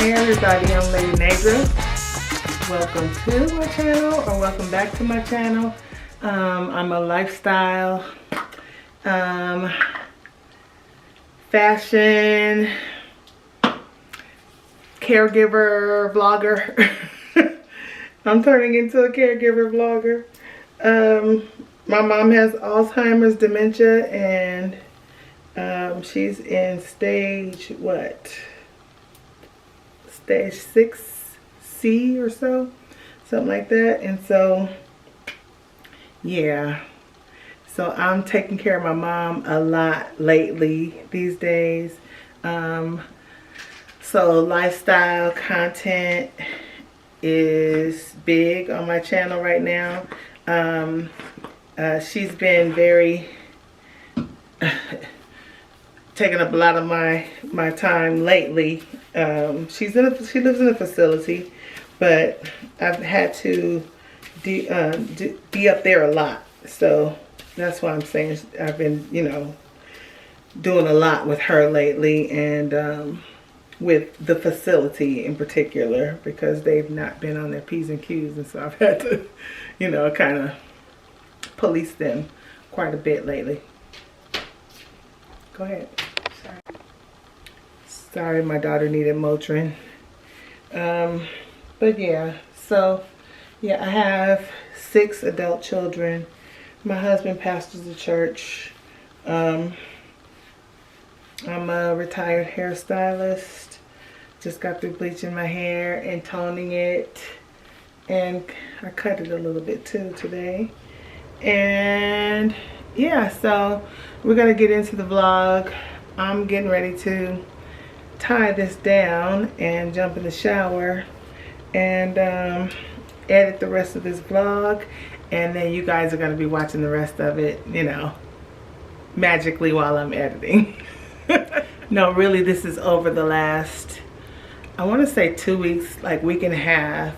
Hey everybody, I'm Lady Negra. Welcome to my channel, or welcome back to my channel. I'm a lifestyle, fashion, caregiver vlogger. I'm turning into a caregiver vlogger. My mom has Alzheimer's, dementia, and she's in stage, stage 6C or so, something like that. And so, yeah, so I'm taking care of my mom a lot lately these days. So lifestyle content is big on my channel right now. She's been very taking up a lot of my time lately. She lives in a facility, but I've had to be up there a lot. So that's why I'm saying I've been, doing a lot with her lately, and with the facility in particular, because they've not been on their P's and Q's, and so I've had to, kind of police them quite a bit lately. Go ahead. Sorry, my daughter needed Motrin. But yeah, so yeah, I have 6 adult children. My husband pastors a church. I'm a retired hairstylist. Just got through bleaching my hair and toning it. And I cut it a little bit too today. And yeah, so we're gonna get into the vlog. I'm getting ready to tie this down and jump in the shower and edit the rest of this vlog, and then you guys are going to be watching the rest of it, magically while I'm editing. No, really, this is over the last, I want to say 2 weeks, like week and a half.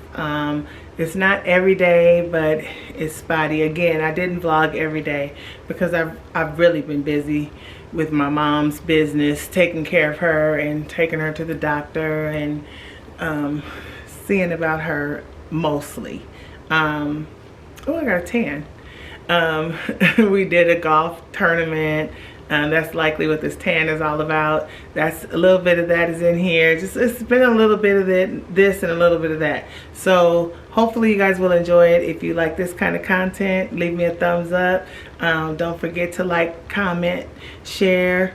It's not every day, but it's spotty. Again, I didn't vlog every day because I've really been busy with my mom's business, taking care of her and taking her to the doctor and seeing about her mostly. Oh, I got a tan. We did a golf tournament. That's likely what this tan is all about. That's a little bit of that is in here. Just it's been a little bit of this and a little bit of that. So hopefully you guys will enjoy it. If you like this kind of content, leave me a thumbs up. Don't forget to like, comment, share,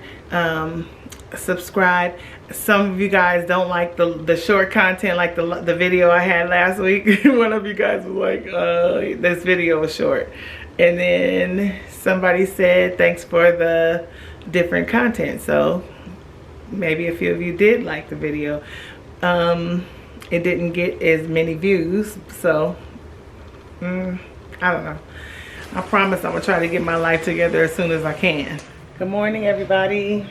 subscribe. Some of you guys don't like the short content, like the video I had last week. One of you guys was like, this video was short. And then somebody said thanks for the different content. So maybe a few of you did like the video. it didn't get as many views. So I don't know. I promise I'm gonna try to get my life together as soon as I can. Good morning, everybody.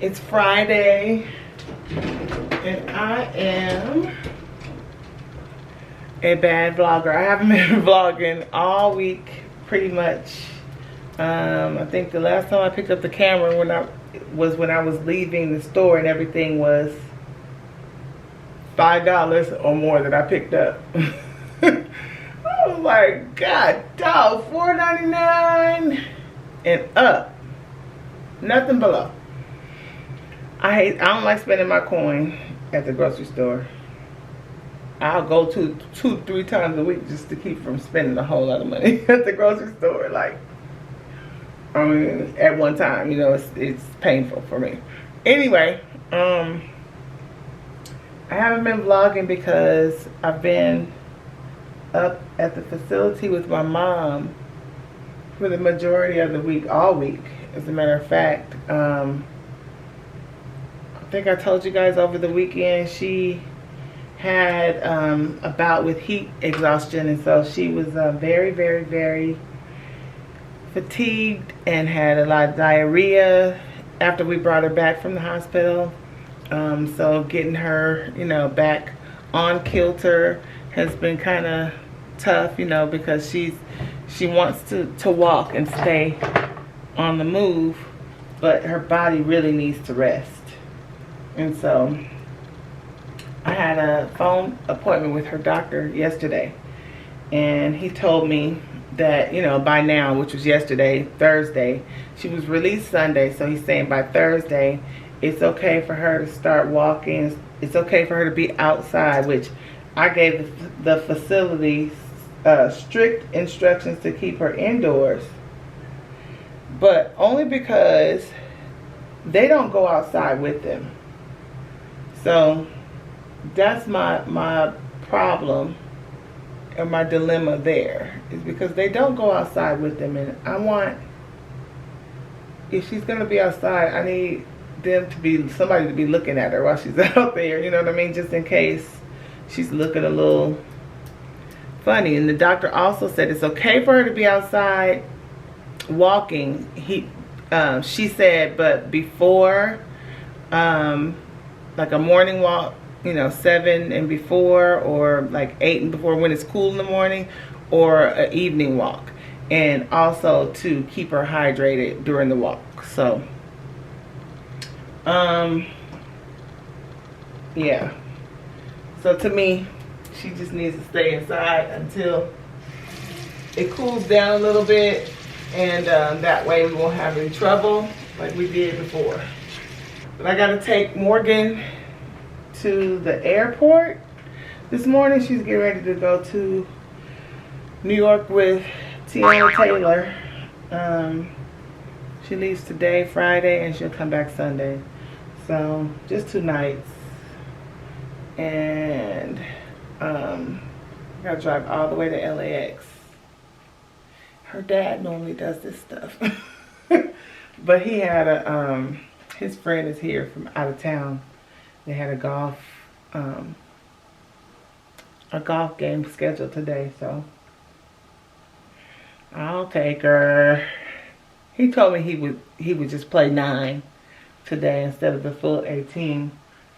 It's Friday and I am a bad vlogger. I haven't been vlogging all week pretty much. I think the last time I picked up the camera when I was leaving the store, and everything was $5 or more that I picked up. I was like, God dog, $4.99 and up, nothing below. I don't like spending my coin at the grocery store. I'll go to 2-3 times a week just to keep from spending a whole lot of money at the grocery store. Like, I mean, at one time, you know, it's painful for me. Anyway, I haven't been vlogging because I've been up at the facility with my mom for the majority of the week, all week. As a matter of fact, I think I told you guys over the weekend she had a bout with heat exhaustion, and so she was very, very, very fatigued and had a lot of diarrhea after we brought her back from the hospital. So getting her, you know, back on kilter has been kind of tough, you know, because she wants to walk and stay on the move, but her body really needs to rest. And so I had a phone appointment with her doctor yesterday, and he told me that, you know, by now, which was yesterday, Thursday, she was released Sunday, so he's saying by Thursday it's okay for her to start walking. It's okay for her to be outside, which I gave the facility strict instructions to keep her indoors, but only because they don't go outside with them. So that's my problem, or my dilemma there, is because they don't go outside with them. And I want, if she's going to be outside, I need them to be, somebody to be looking at her while she's out there, you know what I mean, just in case she's looking a little funny. And the doctor also said it's okay for her to be outside walking. She said, but before like a morning walk, you know, 7 and before, or like 8 and before when it's cool in the morning, or an evening walk, and also to keep her hydrated during the walk. So yeah, so to me, she just needs to stay inside until it cools down a little bit, and that way we won't have any trouble like we did before. But I gotta take Morgan to the airport this morning. She's getting ready to go to New York with Tiana Taylor. She leaves today, Friday, and she'll come back Sunday. So just 2 nights, and I gotta drive all the way to LAX. Her dad normally does this stuff, but he had a his friend is here from out of town. They had a golf game scheduled today, so I'll take her. He told me he would just play 9 today instead of the full 18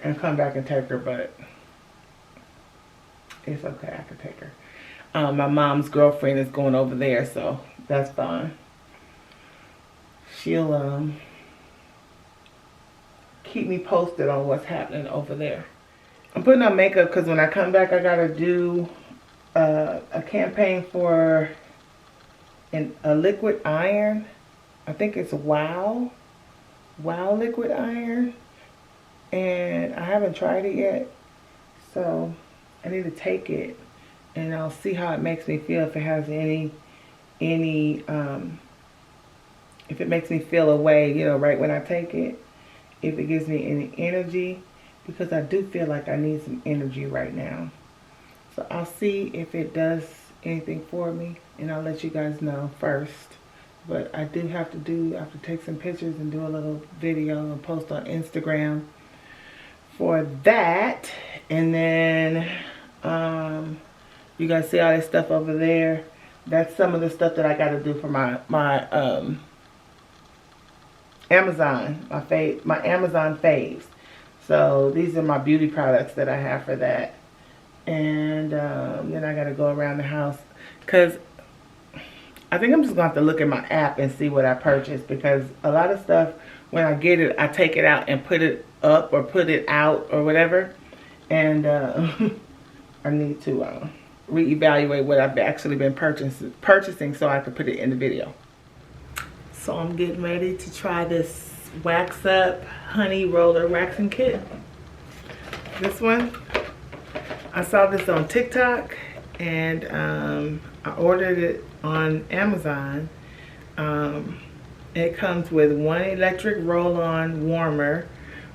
and come back and take her, but it's okay, I can take her. My mom's girlfriend is going over there, so that's fine. She'll keep me posted on what's happening over there. I'm putting on makeup because when I come back, I gotta do a campaign for a liquid iron. I think it's Wow liquid iron, and I haven't tried it yet, so I need to take it and I'll see how it makes me feel, if it has any if it makes me feel a way, you know, right when I take it, if it gives me any energy, because I do feel like I need some energy right now. So I'll see if it does anything for me, and I'll let you guys know first. But I do have to take some pictures and do a little video and post on Instagram for that. And then you guys see all this stuff over there. That's some of the stuff that I got to do for my Amazon, my Amazon faves. So these are my beauty products that I have for that. And then I got to go around the house because I think I'm just going to have to look at my app and see what I purchased, because a lot of stuff, when I get it, I take it out and put it up or put it out or whatever. And I need to reevaluate what I've actually been purchasing so I can put it in the video. So I'm getting ready to try this WaxUp Honey Roller Waxing Kit. This one, I saw this on TikTok and I ordered it on Amazon. It comes with one electric roll-on warmer,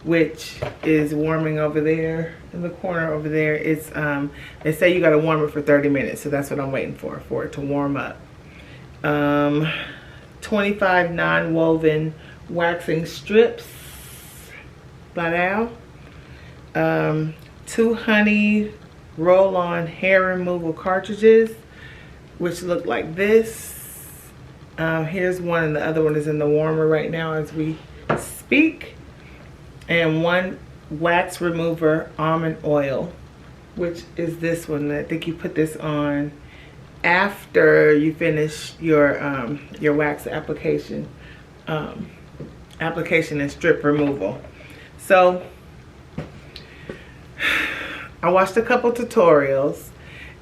which is warming over there in the corner over there. It's they say you got to warm it for 30 minutes, so that's what I'm waiting for it to warm up. 25 non-woven waxing strips, blah, 2 honey roll-on hair removal cartridges, which look like this. Here's one, and the other one is in the warmer right now as we speak. And 1 wax remover almond oil, which is this one. I think you put this on after you finish your wax application and strip removal. So I watched a couple tutorials,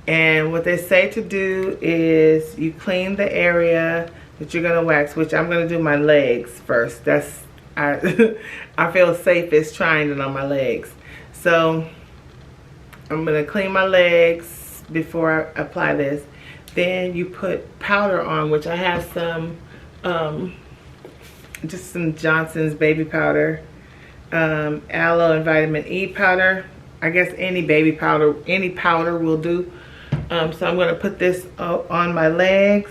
and what they say to do is you clean the area that you're gonna wax, which I'm gonna do my legs first. That's I feel safest trying it on my legs. So I'm gonna clean my legs before I apply this. Then you put powder on, which I have some, just some Johnson's baby powder, aloe and vitamin E powder. I guess any baby powder, any powder will do. So I'm gonna put this on my legs,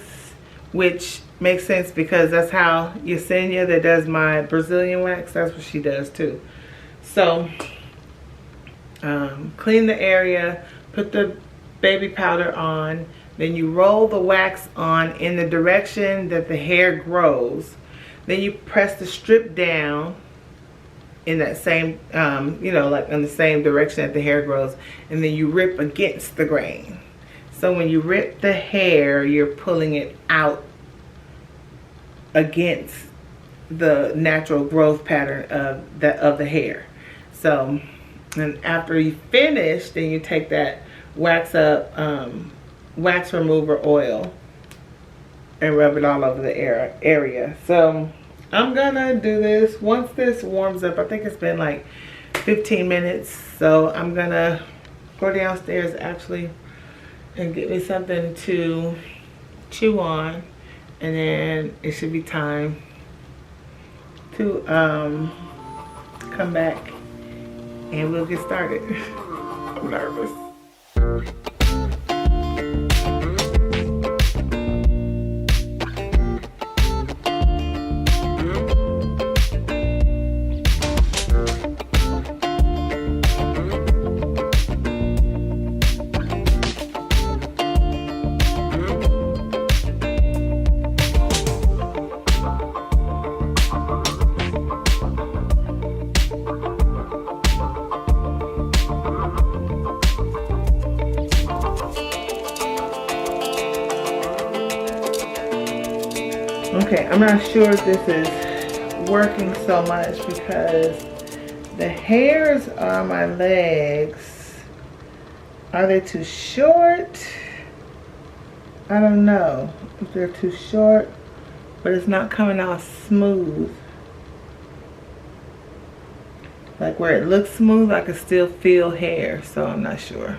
which makes sense because that's how Yesenia, that does my Brazilian wax, that's what she does too. So clean the area, put the baby powder on, then you roll the wax on in the direction that the hair grows. Then you press the strip down in that same, you know, like in the same direction that the hair grows, and then you rip against the grain. So when you rip the hair, you're pulling it out against the natural growth pattern of the hair. So, and after you finish, then you take that WaxUp wax remover oil and rub it all over the area. So I'm gonna do this once this warms up. I think it's been like 15 minutes. So I'm gonna go downstairs actually and get me something to chew on, and then it should be time to come back and we'll get started. I'm nervous. Okay, I'm not sure if this is working so much because the hairs on my legs, are they too short? I don't know if they're too short, but it's not coming out smooth. Like where it looks smooth, I can still feel hair, so I'm not sure.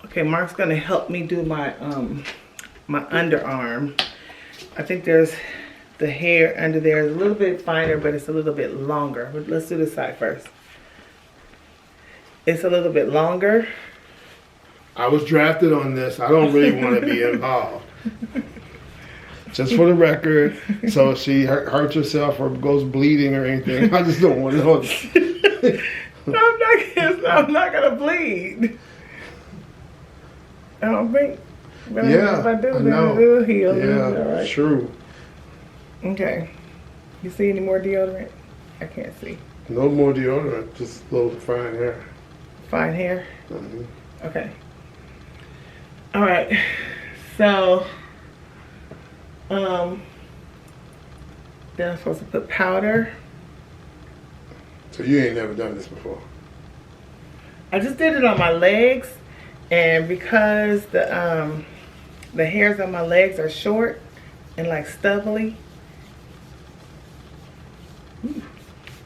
Okay, Mark's gonna help me do my my underarm. I think there's the hair under there is a little bit finer, but it's a little bit longer. But let's do this side first. It's a little bit longer. I was drafted on this. I don't really want to be involved. Just for the record, so if she hurts herself or goes bleeding or anything, I just don't want to know. I'm not gonna bleed. I don't think. But Yeah, if I do, I then know. it'll heal. Yeah, All right. true. Okay. You see any more deodorant? I can't see. No more deodorant, just a little fine hair. Fine hair? Mm-hmm. Okay. All right. So, then I'm supposed to put powder. So you ain't never done this before? I just did it on my legs, and because the hairs on my legs are short and like stubbly.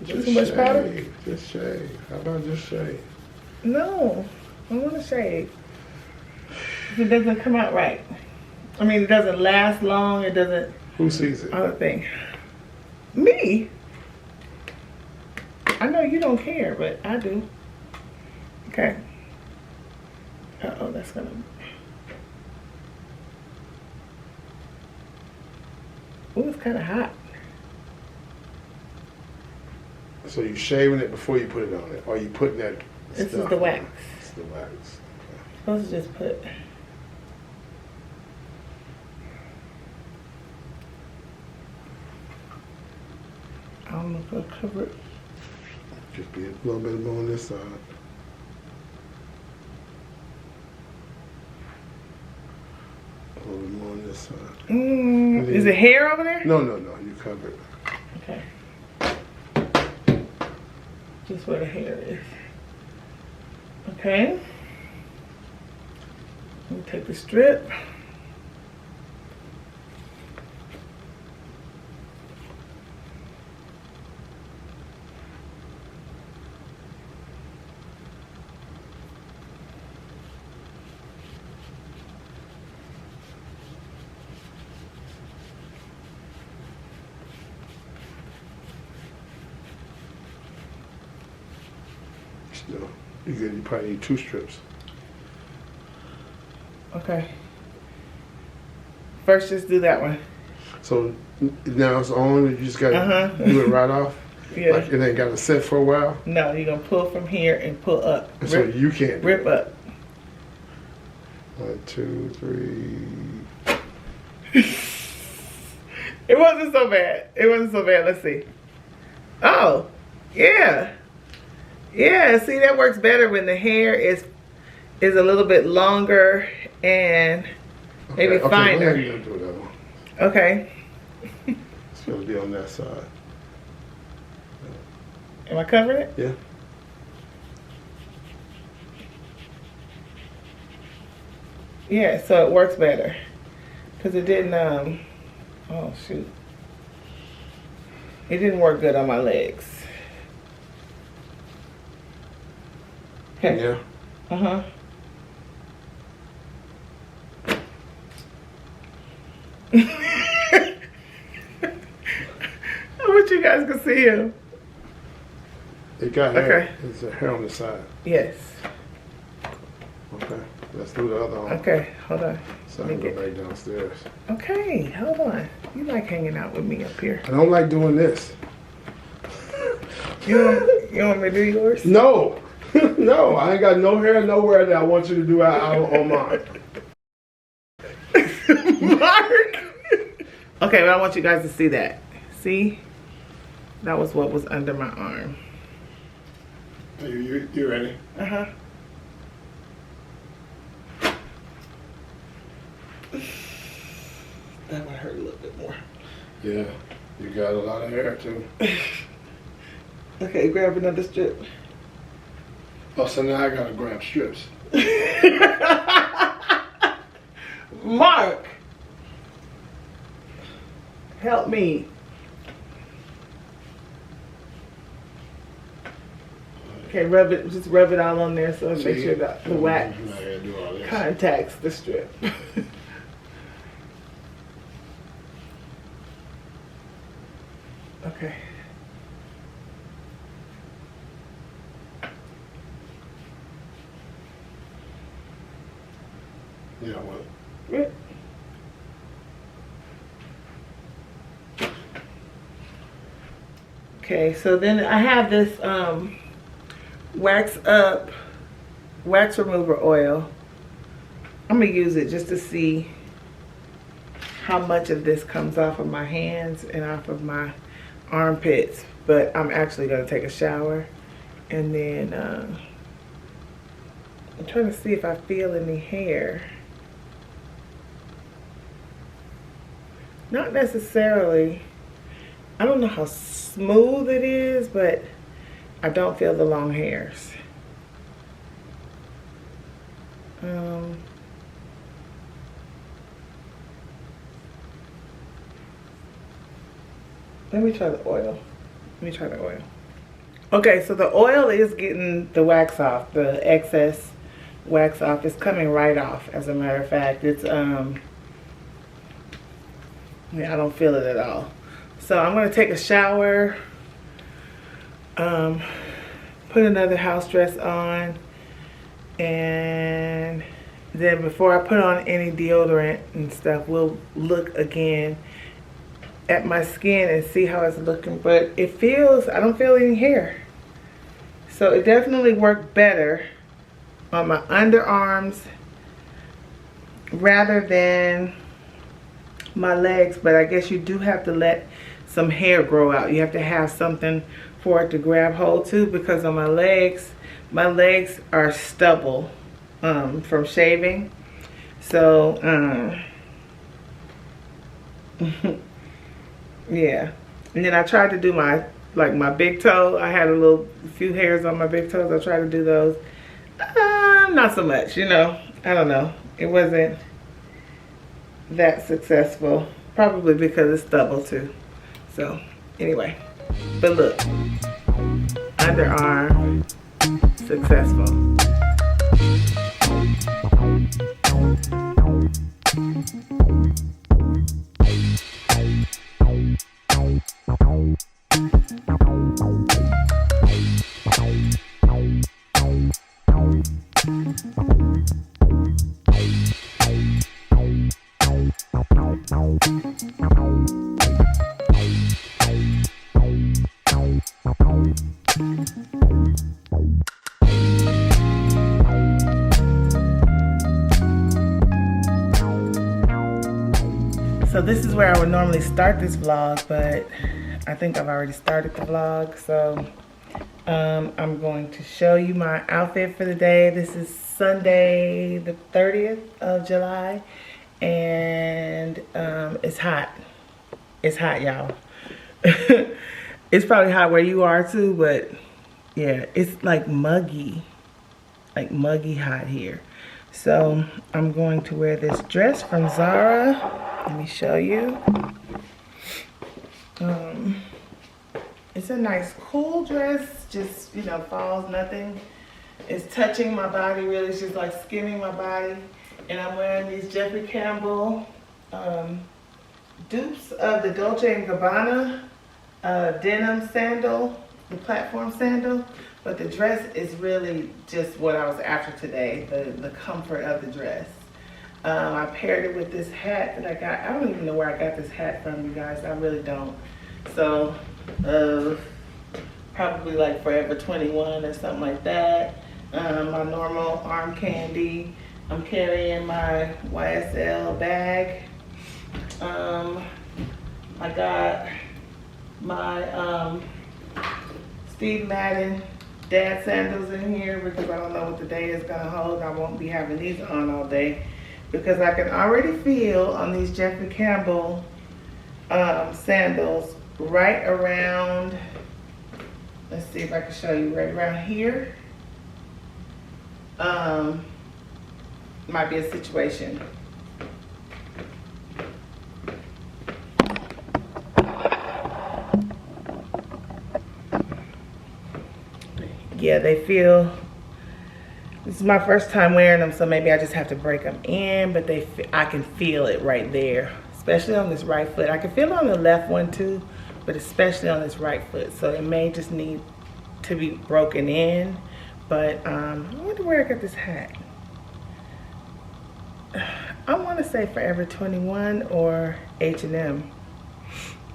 Just too much shave. powder? Just shave. How about just shave? No, I want to shave. It doesn't come out right. I mean, it doesn't last long. It doesn't. Who sees it? Other thing. Me. I know you don't care, but I do. Okay. Uh-oh, that's gonna. Ooh, it's kind of hot. So you shaving it before you put it on it, or you putting that? This stuff is the on wax. it? It's the wax. Supposed to just put. I don't know if I'll cover it. Just be a little bit more on this side. A little bit more on this side. Is it hair over there? No, you cover it. Okay. Just where the hair is. Okay. Let me take the strip. No, you good. You probably need 2 strips. Okay. First, just do that one. So now it's on. You just gotta do it right off. Yeah. Like it ain't gotta sit for a while. No, you're gonna pull from here and pull up. So you can't rip up. 1, 2, 3. It wasn't so bad. It wasn't so bad. Let's see. Oh, yeah. Yeah, see, that works better when the hair is a little bit longer and maybe finer. Okay, go ahead and do that one. Okay. It's gonna be on that side. Am I covering it? Yeah. Yeah, so it works better. Because it didn't, oh shoot. It didn't work good on my legs. Okay. Yeah. Uh-huh. I wish you guys could see him. It got hair. Okay. It's a hair on the side. Yes. Okay. Let's do the other arm. Okay, hold on. So I can go back downstairs. Okay, hold on. You like hanging out with me up here. I don't like doing this. You want me to do yours? No. No, I ain't got no hair nowhere that I want you to do out on mine. Mark! Okay, but I want you guys to see that. See? That was what was under my arm. You ready? Uh-huh. That one hurt a little bit more. Yeah. You got a lot of hair too. Okay, grab another strip. Oh, so now I gotta grab strips. Mark! Help me. Okay, rub it, just rub it all on there so make sure that the wax contacts the strip. Okay. Yeah, well. Yeah. Okay, so then I have this WaxUp Wax Remover Oil. I'm gonna use it just to see how much of this comes off of my hands and off of my armpits. But I'm actually gonna take a shower, and then I'm trying to see if I feel any hair. Not necessarily. I don't know how smooth it is, but I don't feel the long hairs. Let me try the oil. Let me try the oil. Okay, so the oil is getting the wax off, the excess wax off. It's coming right off, as a matter of fact. It's, yeah, I don't feel it at all. So I'm gonna take a shower, put another house dress on, and then before I put on any deodorant and stuff, we'll look again at my skin and see how it's looking. But it feels, I don't feel any hair. So it definitely worked better on my underarms rather than my legs. But I guess you do have to let some hair grow out. You have to have something for it to grab hold to, because on my legs are stubble from shaving. So yeah. And then I tried to do my big toe. I had a few hairs on my big toes. I tried to do those. Not so much, you know. I don't know. It wasn't that successful. Probably because it's stubble too. So anyway. But look. Underarm successful. So this is where I would normally start this vlog, but I think I've already started the vlog. So I'm going to show you my outfit for the day. This is Sunday the 30th of July, and it's hot. It's hot, y'all. It's probably hot where you are too, but yeah, it's like muggy hot here. So I'm going to wear this dress from Zara. Let me show you. It's a nice cool dress, just, you know, falls, nothing is touching my body really. It's just like skimming my body. And I'm wearing these Jeffrey Campbell dupes of the Dolce & Gabbana denim sandal, the platform sandal. But the dress is really just what I was after today, the comfort of the dress. I paired it with this hat that I got. I don't even know where I got this hat from, you guys. I really don't. So, probably like Forever 21 or something like that. My normal arm candy. I'm carrying my YSL bag. I got my Steve Madden dad sandals in here because I don't know what the day is gonna hold. I won't be having these on all day because I can already feel on these Jeffrey Campbell sandals right around, let's see if I can show you, right around here. Might be a situation. Yeah, they feel, this is my first time wearing them, so maybe I just have to break them in, but I can feel it right there, especially on this right foot. I can feel it on the left one too, but especially on this right foot. So it may just need to be broken in, but I wonder where I got this hat. I want to say Forever 21 or H&M,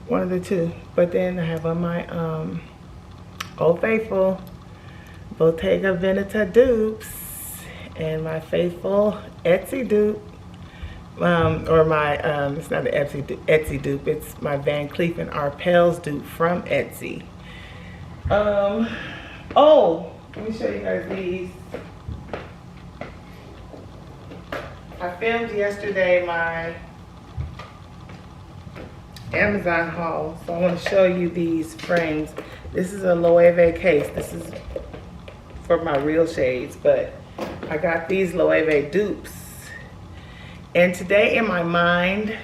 one of the two. But then I have on my Old Faithful Bottega Veneta dupes and my faithful Etsy dupe. Or my, it's not an Etsy dupe, it's my Van Cleef and Arpels dupe from Etsy. Oh, let me show you guys these. I filmed yesterday my Amazon haul, so I want to show you these frames. This is a Loewe case. This is for my real shades, but I got these Loewe dupes. And today in my mind,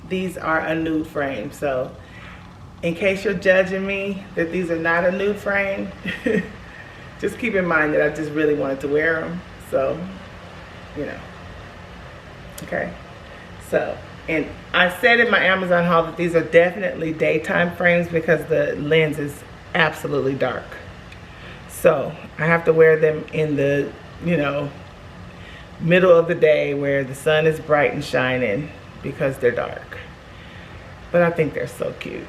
these are a nude frame. So in case you're judging me that these are not a nude frame, just keep in mind that I just really wanted to wear them. So, you know, okay. So, and I said in my Amazon haul that these are definitely daytime frames because the lens is absolutely dark. So I have to wear them in the, you know, middle of the day where the sun is bright and shining because they're dark. But I think they're so cute.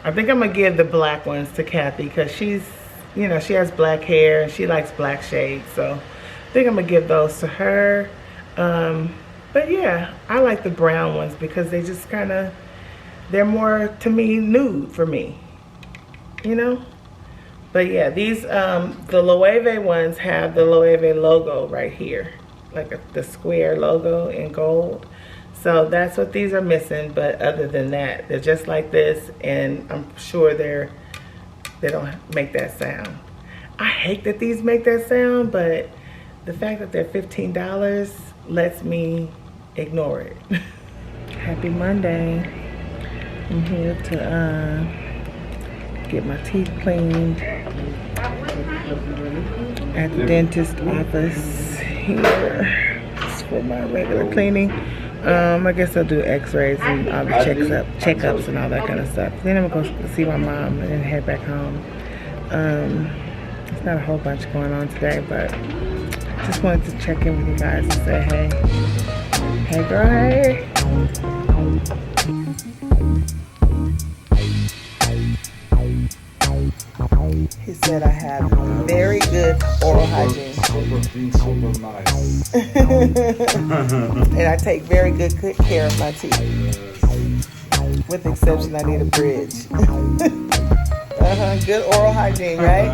I think I'm gonna give the black ones to Kathy because she's, you know, she has black hair and she likes black shades. So I think I'm gonna give those to her. But yeah, I like the brown ones because they just kind of, they're more, to me, nude for me, you know? But yeah, these, the Loewe ones have the Loewe logo right here, like the square logo in gold. So that's what these are missing, but other than that, they're just like this, and I'm sure they don't make that sound. I hate that these make that sound, but the fact that they're $15 lets me ignore it. Happy Monday. I'm here to get my teeth cleaned at the dentist office here. It's for my regular cleaning. I guess I'll do x-rays and all the checkups and all that kind of stuff. Then I'm gonna go see my mom and then head back home. There's not a whole bunch going on today, but just wanted to check in with you guys and say hey. Hey girl, hey. He said I have very good oral hygiene. Super nice. And I take very good care of my teeth. With the exception I need a bridge. Good oral hygiene, right?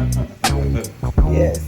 Yes.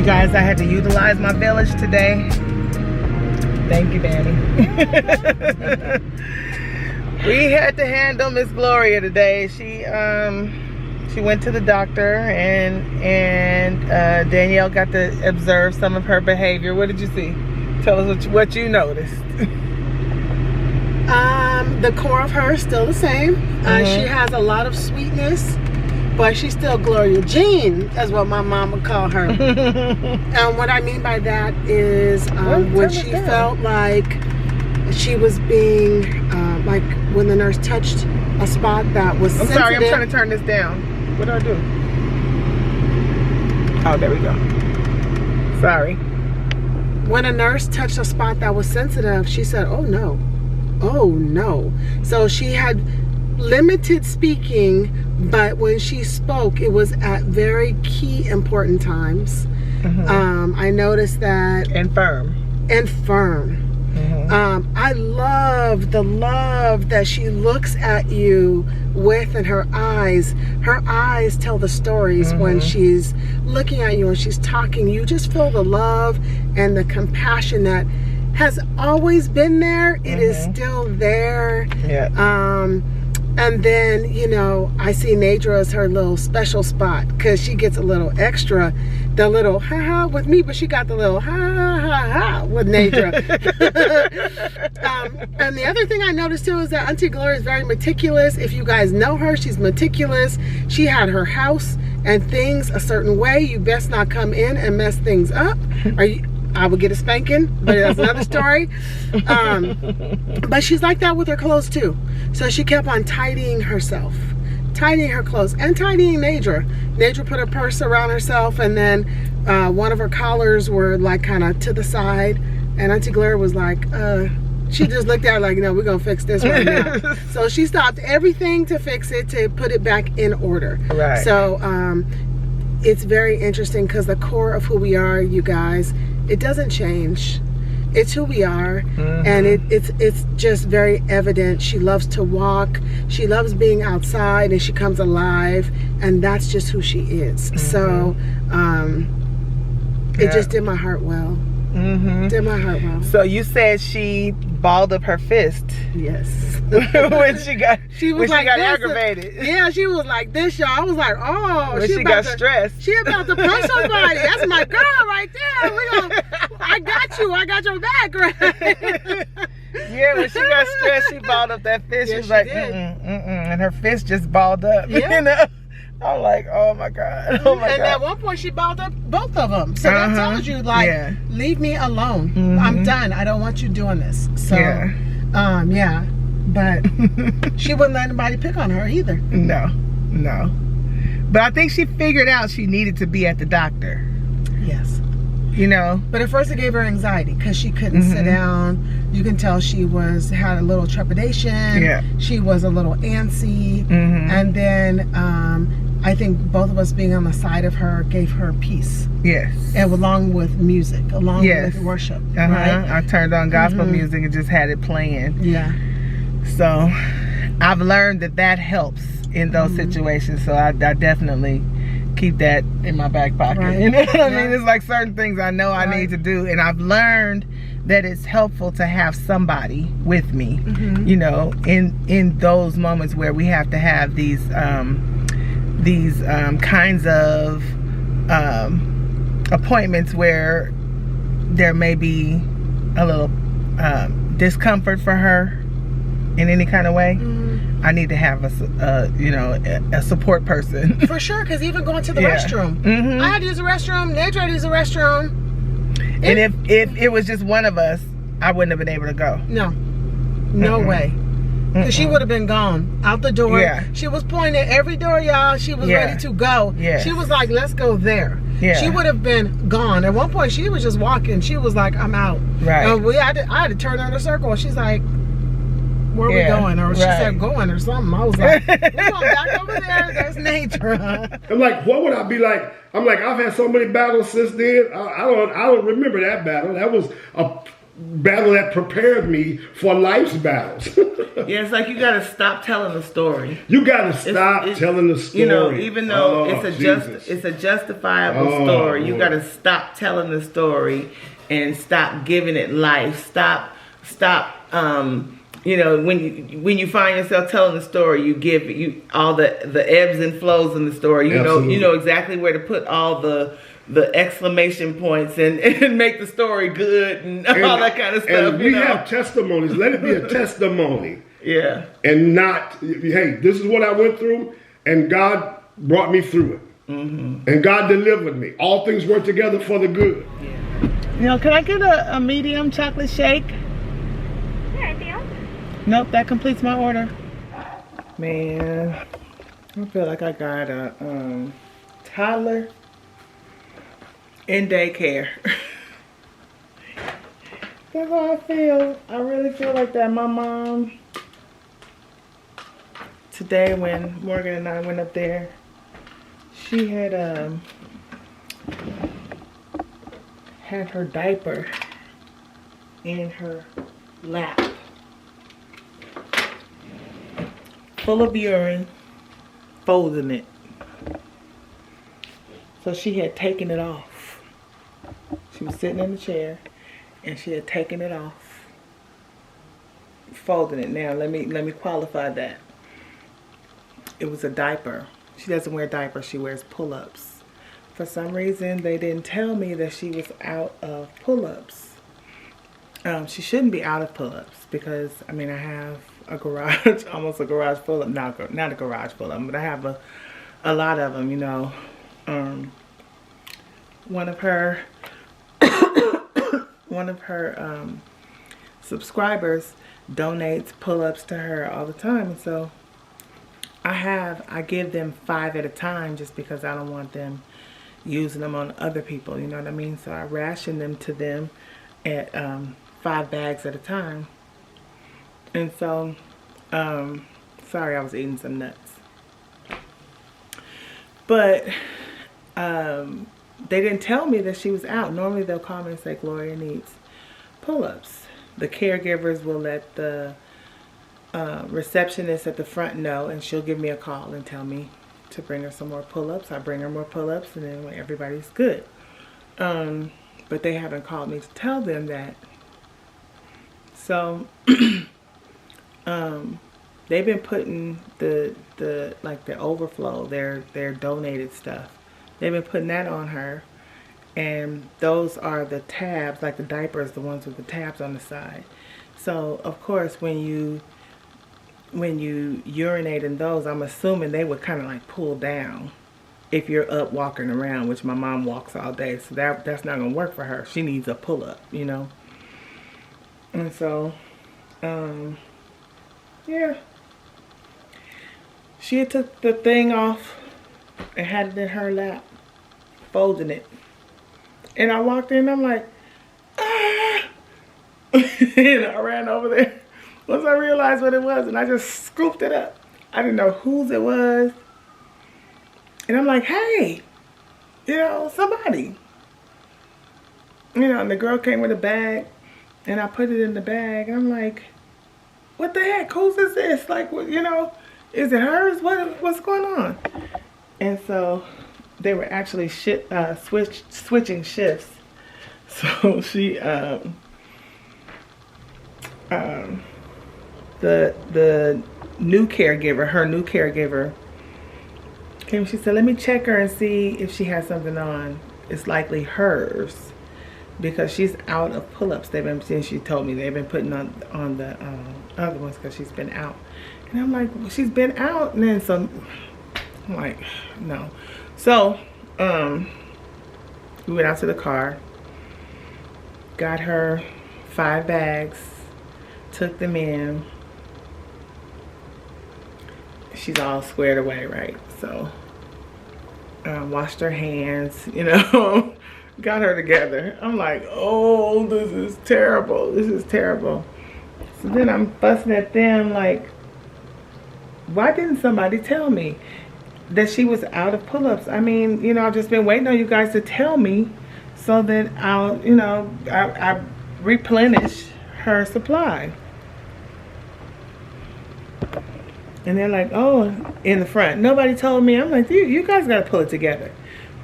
Guys, I had to utilize my village today. Thank you, Danny. We had to handle Miss Gloria today. She went to the doctor and Danielle got to observe some of her behavior. What did you see? Tell us what you noticed. The core of her is still the same. She has a lot of sweetness, but she's still Gloria Jean, is what my mom would call her. And what I mean by that is when she felt like she was being, like when the nurse touched a spot that was sensitive. I'm sorry, I'm trying to turn this down. What do I do? Oh, there we go. Sorry. when a nurse touched a spot that was sensitive, she said, "Oh no, oh no." So she had limited speaking, but when she spoke, it was at very key important times. I noticed that. And firm. And firm. I love the love that she looks at you with, and her eyes tell the stories when she's looking at you and she's talking. You just feel the love and the compassion that has always been there. It is still there. And then, you know, I see Nadra as her little special spot, because she gets a little extra, the little ha-ha with me, but she got the little ha-ha-ha with Nadra. And the other thing I noticed too is that Auntie Gloria is very meticulous. If you guys know her, she's meticulous. She had her house and things a certain way. You best not come in and mess things up. I would get a spanking, but that's another story. But she's like that with her clothes too. So she kept on tidying herself, tidying her clothes, and tidying Nadra. Nadra put her purse around herself, and then one of her collars were like kind of to the side, and Auntie Gloria was like, she just looked at her like, no, we're gonna fix this right now. So she stopped everything to fix it, to put it back in order. Right. So it's very interesting, because the core of who we are, you guys, it doesn't change. It's who we are, and it's just very evident. She loves to walk, she loves being outside, and she comes alive, and that's just who she is. So it just did my heart well. Did my heart well. So you said she balled up her fist. Yes. when she got aggravated. Yeah, she was like this, y'all. I was like, oh, when she got stressed. She about to punch somebody. That's my girl right there. I got you. I got your back, right? Yeah, when she got stressed, she balled up that fist. Yeah, she was like, and her fist just balled up. Yeah. You know? I'm like, oh my God. Oh my God. And at one point she balled up both of them. So that tells you, like, leave me alone. I'm done. I don't want you doing this. So, but she wouldn't let anybody pick on her either. No. But I think she figured out she needed to be at the doctor. Yes. You know? But at first it gave her anxiety, because she couldn't sit down. You can tell she had a little trepidation. Yeah. She was a little antsy. And then I think both of us being on the side of her gave her peace. Yes. And along with music, along with worship. Right? I turned on gospel music and just had it playing. Yeah. So I've learned that helps in those situations. So I definitely keep that in my back pocket. Right. You know what I mean? It's like certain things I know I need to do, and I've learned that it's helpful to have somebody with me, you know, in those moments where we have to have these kinds of appointments where there may be a little discomfort for her in any kind of way. I need to have a support person. For sure, because even going to the restroom, I had to use the restroom. Nadra had to use the restroom. And if it was just one of us, I wouldn't have been able to go. No way. Because she would have been gone out the door. Yeah. She was pointing at every door, y'all. She was ready to go. Yeah. She was like, let's go there. Yeah. She would have been gone. At one point, she was just walking. She was like, I'm out. Right. And I had to turn her in a circle. She's like, where are we going? Or she said going or something. I was like, we're going back over there. There's nature. I'm like, what would I be like? I'm like, I've had so many battles since then. I don't remember that battle. That was a battle that prepared me for life's battles. Yeah, it's like you got to stop telling the story. You got to stop telling the story. You know, even though it's a justifiable story, you got to stop telling the story and stop giving it life. Stop. You know, when you find yourself telling the story, you give all the ebbs and flows in the story. You know exactly where to put all the exclamation points and make the story good and all that kind of stuff. And we have testimonies. Let it be a testimony. Yeah. And not, hey, this is what I went through, and God brought me through it. And God delivered me. All things work together for the good. Yeah. You know, can I get a medium chocolate shake? Nope, that completes my order. Man, I feel like I got a toddler in daycare. That's how I feel. I really feel like that. My mom, today when Morgan and I went up there, she had her diaper in her lap, full of urine, folding it. So she had taken it off. She was sitting in the chair and she had taken it off, folding it. Now let me qualify that. It was a diaper. She doesn't wear diapers, she wears pull-ups. For some reason they didn't tell me that she was out of pull-ups. She shouldn't be out of pull-ups because I mean I have a garage, almost a garage full of, not a garage full of them, but I have a lot of them, you know. One of her subscribers donates pull-ups to her all the time, and so I give them 5 at a time just because I don't want them using them on other people, you know what I mean? So I ration them to them at 5 bags at a time. And so sorry, I was eating some nuts, but they didn't tell me that she was out. Normally they'll call me and say Gloria needs pull-ups. The caregivers will let the receptionist at the front know, and she'll give me a call and tell me to bring her some more pull-ups. I bring her more pull-ups, and then everybody's good. But they haven't called me to tell them that. So they've been putting the overflow, their donated stuff. They've been putting that on her, and those are the tabs, like the diapers, the ones with the tabs on the side. So of course when you urinate in those, I'm assuming they would kind of like pull down if you're up walking around, which my mom walks all day, so that's not gonna work for her. She needs a pull-up, you know. And so yeah, she had took the thing off and had it in her lap, folding it, and I walked in, I'm like, ah! And I ran over there once I realized what it was, and I just scooped it up. I didn't know whose it was, and I'm like, hey, you know, somebody, you know. And the girl came with a bag, and I put it in the bag, and I'm like, what the heck, whose is this? Like, you know, is it hers? What's going on? And so they were actually switching shifts. So she the new caregiver, her new caregiver came. She said, let me check her and see if she has something on. It's likely hers because she's out of pull-ups. They've been, since she told me, they've been putting on the other ones because she's been out. And I'm like, well, she's been out. And then so I'm like, no. So we went out to the car, got her 5 bags, took them in. She's all squared away, right? So washed her hands, you know, got her together. I'm like, oh, this is terrible. This is terrible. So then I'm fussing at them like, why didn't somebody tell me that she was out of pull-ups? I mean, you know, I've just been waiting on you guys to tell me so that I'll, you know, I replenish her supply. And they're like, oh, in the front. Nobody told me. I'm like, you guys got to pull it together.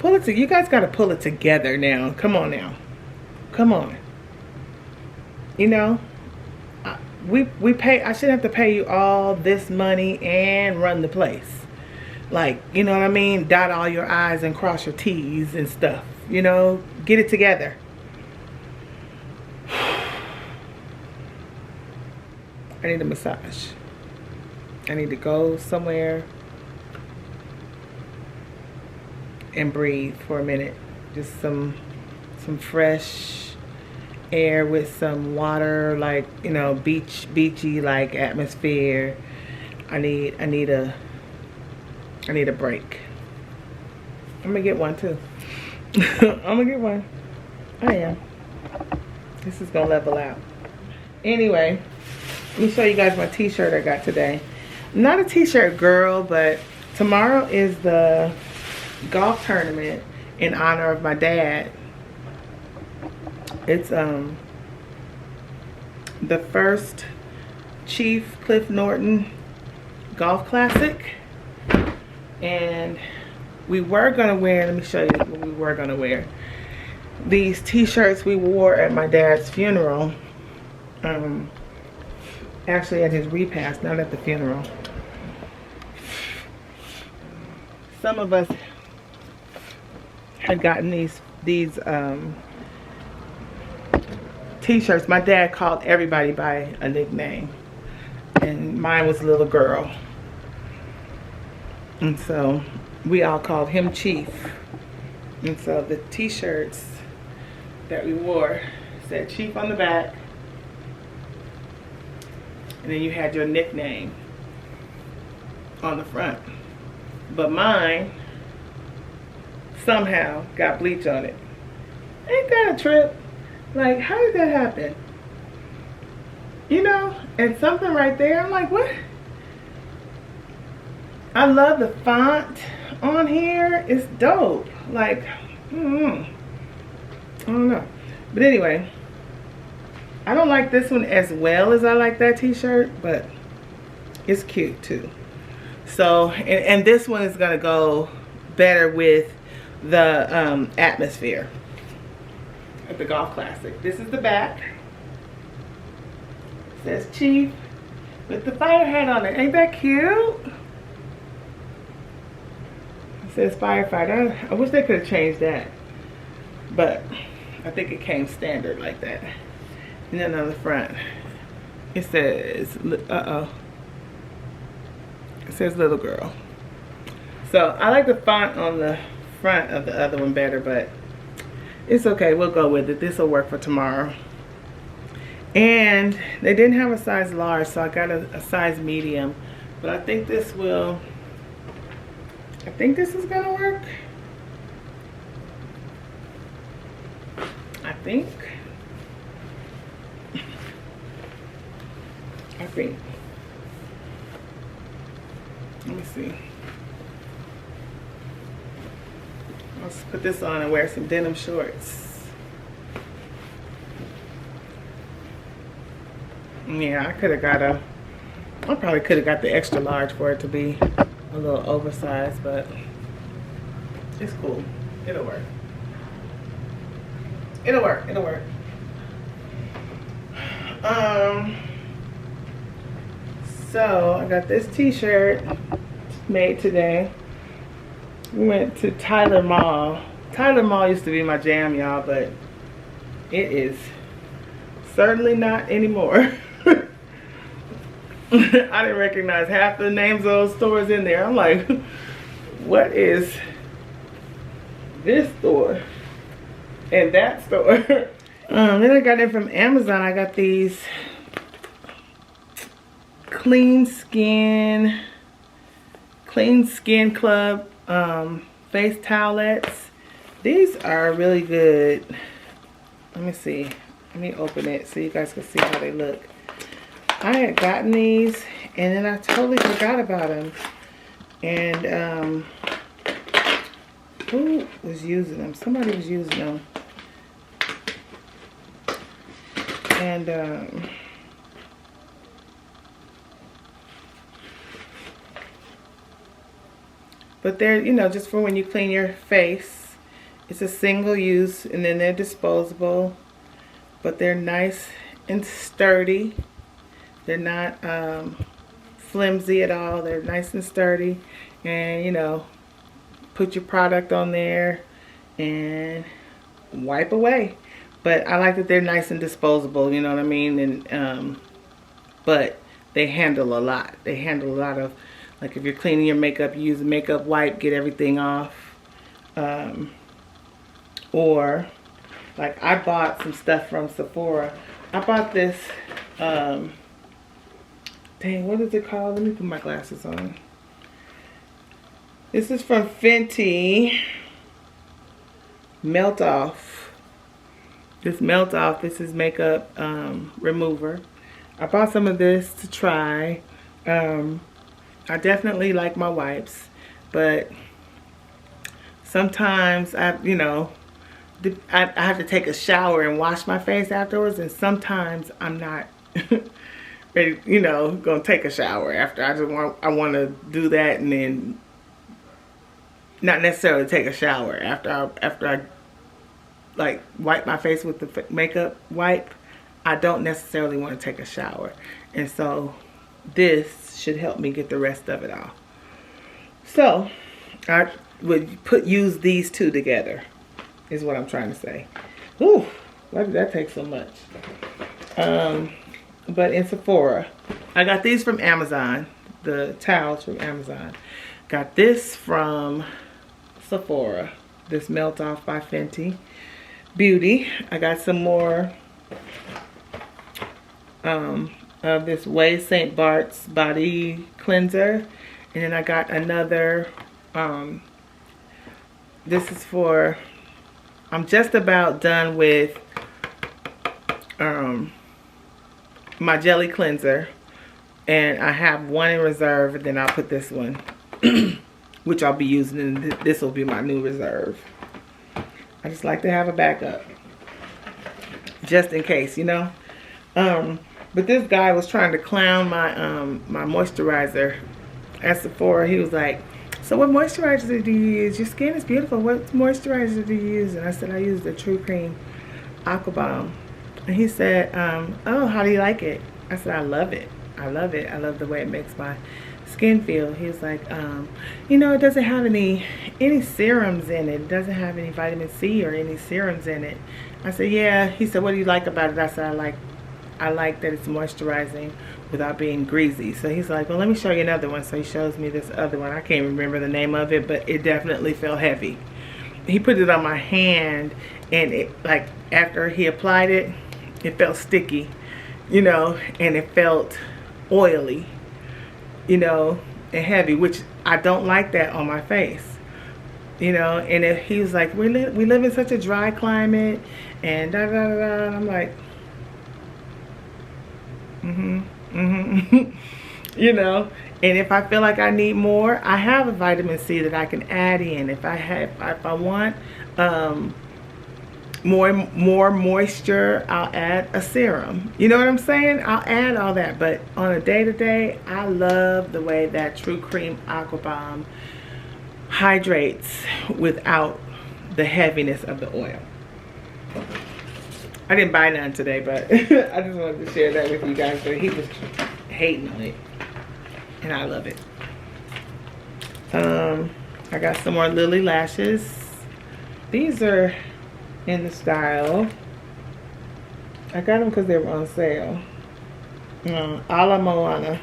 You guys got to pull it together now. Come on now. Come on. You know, we pay, I shouldn't have to pay you all this money and run the place. Like, you know what I mean? Dot all your I's and cross your T's and stuff. You know, get it together. I need a massage. I need to go somewhere and breathe for a minute. Just some fresh air with some water, like, you know, beachy like atmosphere. I need a break. I'm gonna get one too. I'm gonna get one. I am. This is gonna level out. Anyway, let me show you guys my t-shirt I got today. I'm not a t-shirt girl, but tomorrow is the golf tournament in honor of my dad. It's the first Chief Cliff Norton Golf Classic, and we were gonna wear, let me show you what we were gonna wear. These t-shirts we wore at my dad's funeral, actually at his repast, not at the funeral. Some of us had gotten these t-shirts. My dad called everybody by a nickname, and mine was Little Girl, and so we all called him Chief. And so the t-shirts that we wore said Chief on the back, and then you had your nickname on the front. But mine somehow got bleach on it. Ain't that a trip? Like, how did that happen? You know, and something right there, I'm like, what? I love the font on here. It's dope. Like, I don't know. But anyway, I don't like this one as well as I like that t-shirt, but it's cute too. So, and this one is gonna go better with the atmosphere at the Golf Classic. This is the back. It says Chief with the fire hat on it. Ain't that cute? It says firefighter. I wish they could have changed that, but I think it came standard like that. And then on the front, it says, it says Little Girl. So I like the font on the front of the other one better, but it's okay, we'll go with it. This will work for tomorrow. And they didn't have a size large, so I got a size medium. But I think this will, I think this is gonna work. I think. Let me see. Let's put this on and wear some denim shorts. Yeah, I probably could have got the extra large for it to be a little oversized, but it's cool. It'll work. It'll work. So I got this t-shirt made today. We went to Tyler Mall. Tyler Mall used to be my jam, y'all, but it is certainly not anymore. I didn't recognize half the names of those stores in there. I'm like, what is this store and that store? Then I got it from Amazon. I got these Clean Skin Club face towelettes. These are really good. Let me see. Let me open it so you guys can see how they look. I had gotten these and then I totally forgot about them. And who was using them? Somebody was using them. And but they're, you know, just for when you clean your face. It's a single use, and then they're disposable, but they're nice and sturdy. They're not flimsy at all. They're nice and sturdy, and you know, put your product on there and wipe away. But I like that they're nice and disposable, you know what I mean? And but they handle a lot. They handle a lot of, like if you're cleaning your makeup, you use a makeup wipe, get everything off. Or like I bought some stuff from Sephora. I bought this, dang, what is it called? Let me put my glasses on. This is from Fenty, Melt Off. This Melt Off. This is makeup remover. I bought some of this to try. I definitely like my wipes, but sometimes I have to take a shower and wash my face afterwards, and sometimes I'm not ready, gonna take a shower after. I want to do that and then not necessarily take a shower after I like wipe my face with the makeup wipe. I don't necessarily want to take a shower, and so this should help me get the rest of it off. So I would use these two together is what I'm trying to say. Ooh, why did that take so much? But in Sephora, I got these from Amazon, the towels from Amazon. Got this from Sephora, this Melt Off by Fenty Beauty. I got some more of this Way St. Bart's body cleanser, and then I got another. This is for. I'm just about done with my jelly cleanser, and I have one in reserve, and then I'll put this one, which I'll be using, and this will be my new reserve. I just like to have a backup, just in case, But this guy was trying to clown my my moisturizer at Sephora. He was like, "So what moisturizer do you use? Your skin is beautiful. What moisturizer do you use?" And I said, "I use the True Cream Aqua Bomb." And he said, "Oh, how do you like it?" I said, "I love it. I love it. I love the way it makes my skin feel." He was like, "It doesn't have any serums in it. It doesn't have any vitamin C or any serums in it." I said, "Yeah." He said, "What do you like about it?" I said, I like that it's moisturizing without being greasy." So he's like, "Well, let me show you another one." So he shows me this other one. I can't remember the name of it, but it definitely felt heavy. He put it on my hand, and it, like, after he applied it, it felt sticky, and it felt oily, and heavy, which I don't like that on my face, and he was like, we live in such a dry climate, and da da da da. And I'm like, and if I feel like I need more, I have a vitamin C that I can add in. If I want more moisture, I'll add a serum. You know what I'm saying? I'll add all that. But on a day-to-day, I love the way that True Cream Aqua Bomb hydrates without the heaviness of the oil. I didn't buy none today, but I just wanted to share that with you guys. But he was hating on it, and I love it. I got some more Lilly lashes. These are in the style. I got them because they were on sale. A la Moana.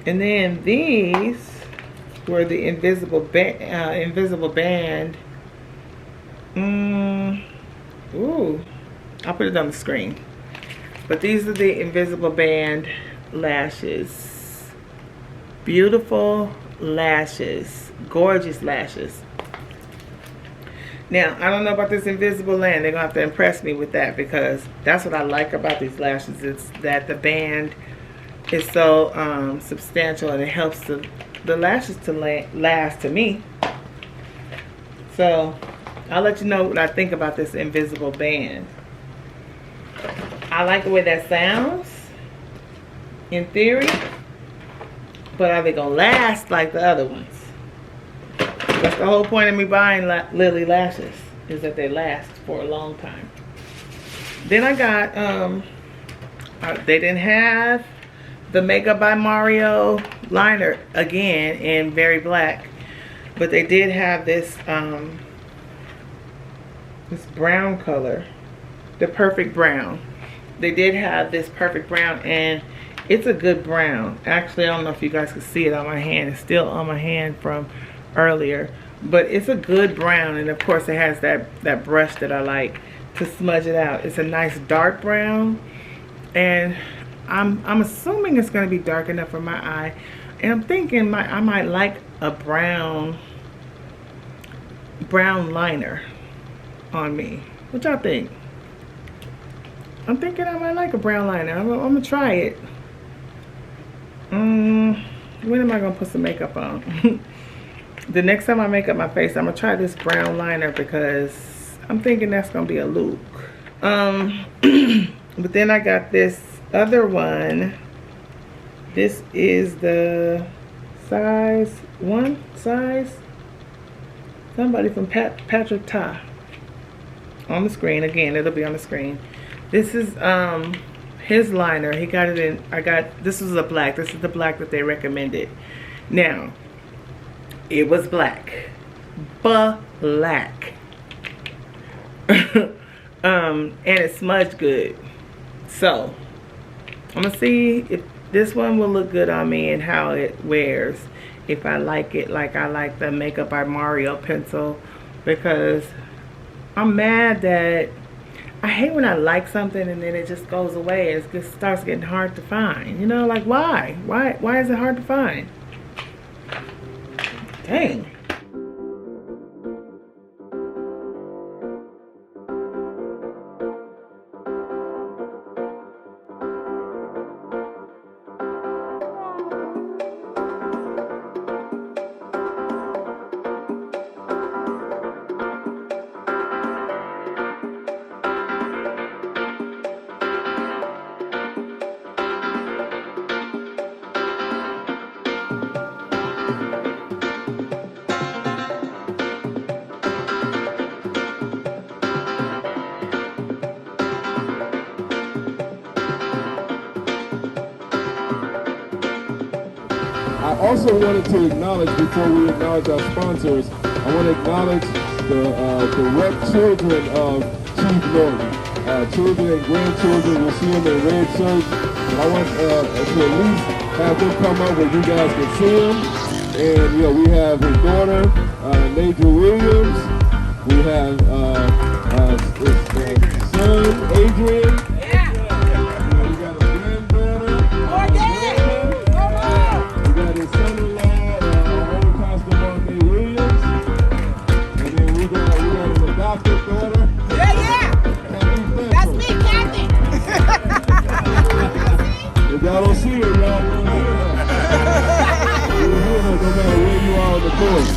And then these were the invisible band. Ooh. I'll put it on the screen. But these are the invisible band lashes. Beautiful lashes. Gorgeous lashes. Now, I don't know about this invisible band. They're going to have to impress me with that, because that's what I like about these lashes. It's that the band is so substantial, and it helps the lashes to last to me. So, I'll let you know what I think about this invisible band. I like the way that sounds, in theory, but are they going to last like the other ones? That's the whole point of me buying Lilly lashes, is that they last for a long time. Then I got, they didn't have the Makeup by Mario liner again in Very Black, but they did have this, this brown color, the Perfect Brown. They did have this Perfect Brown, and it's a good brown. Actually, I don't know if you guys can see it on my hand. It's still on my hand from earlier, but it's a good brown. And of course, it has that brush that I like to smudge it out. It's a nice dark brown, and I'm assuming it's going to be dark enough for my eye. And I'm thinking I might like a brown liner on me. What y'all think? I'm thinking I might like a brown liner. I'm gonna try it. When am I gonna put some makeup on? The next time I make up my face, I'm gonna try this brown liner because I'm thinking that's gonna be a look. But then I got this other one. This is the size somebody from Patrick Ta on the screen. Again, it'll be on the screen. This is his liner. He got it in, this was a black. This is the black that they recommended. Now, it was black. Black. And it smudged good. So, I'm gonna see if this one will look good on me and how it wears. If I like it like I like the Makeup by Mario pencil, because I'm mad that I hate when I like something and then it just goes away. It just starts getting hard to find. You know, like why? Why is it hard to find? Dang. I also wanted to acknowledge, before we acknowledge our sponsors, I want to acknowledge the rep children of Chief Norton. Children and grandchildren, you'll see them in red shirts. And I want to at least have them come up where you guys can see them. And you know, we have his daughter, Naja Williams. We have his son, Adrian. Y'all don't see it, y'all don't hear her. You'll hear her no matter where you are on the court.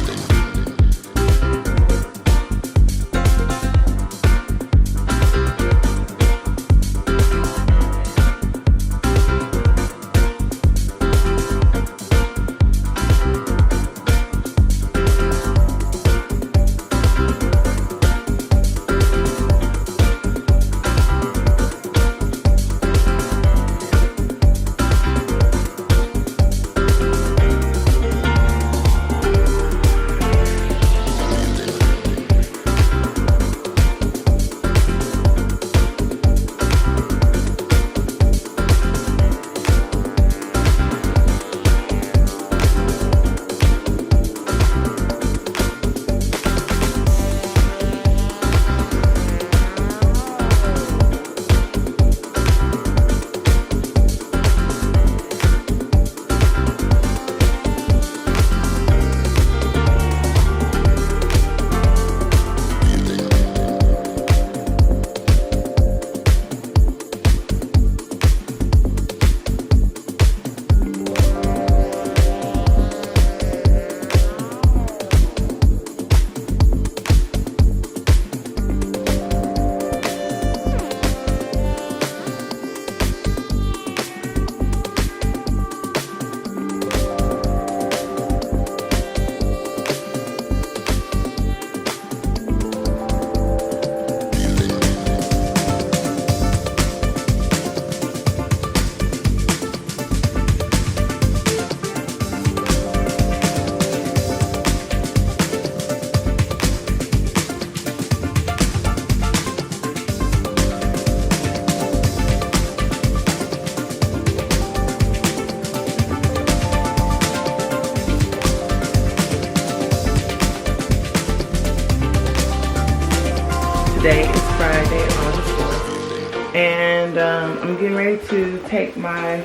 Today is Friday, August 4th, and I'm getting ready to take my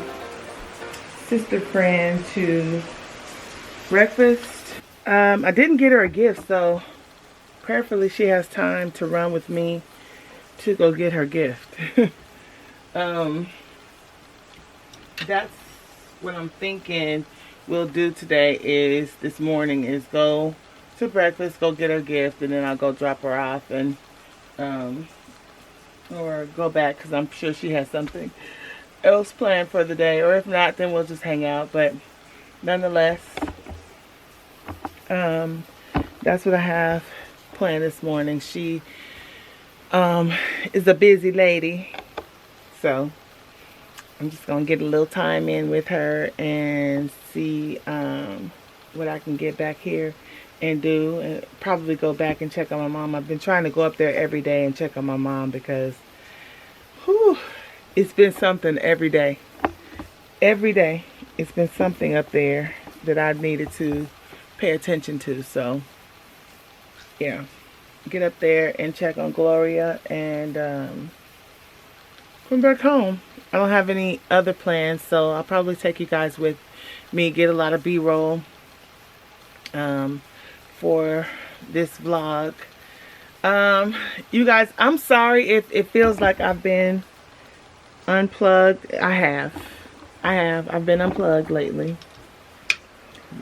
sister friend to breakfast. I didn't get her a gift, so prayerfully she has time to run with me to go get her gift. That's what I'm thinking we'll do today is this morning is go to breakfast, go get her gift, and then I'll go drop her off and or go back because I'm sure she has something else planned for the day, or if not, then we'll just hang out. But nonetheless, that's what I have planned this morning. She is a busy lady, so I'm just gonna get a little time in with her and see what I can get back here and do, and probably go back and check on my mom. I've been trying to go up there every day and check on my mom because whew, it's been something every day. Every day it's been something up there that I needed to pay attention to. So yeah, get up there and check on Gloria and come back home. I don't have any other plans, so I'll probably take you guys with me, get a lot of B-roll for this vlog. You guys, I'm sorry if it feels like I've been unplugged. I've been unplugged lately.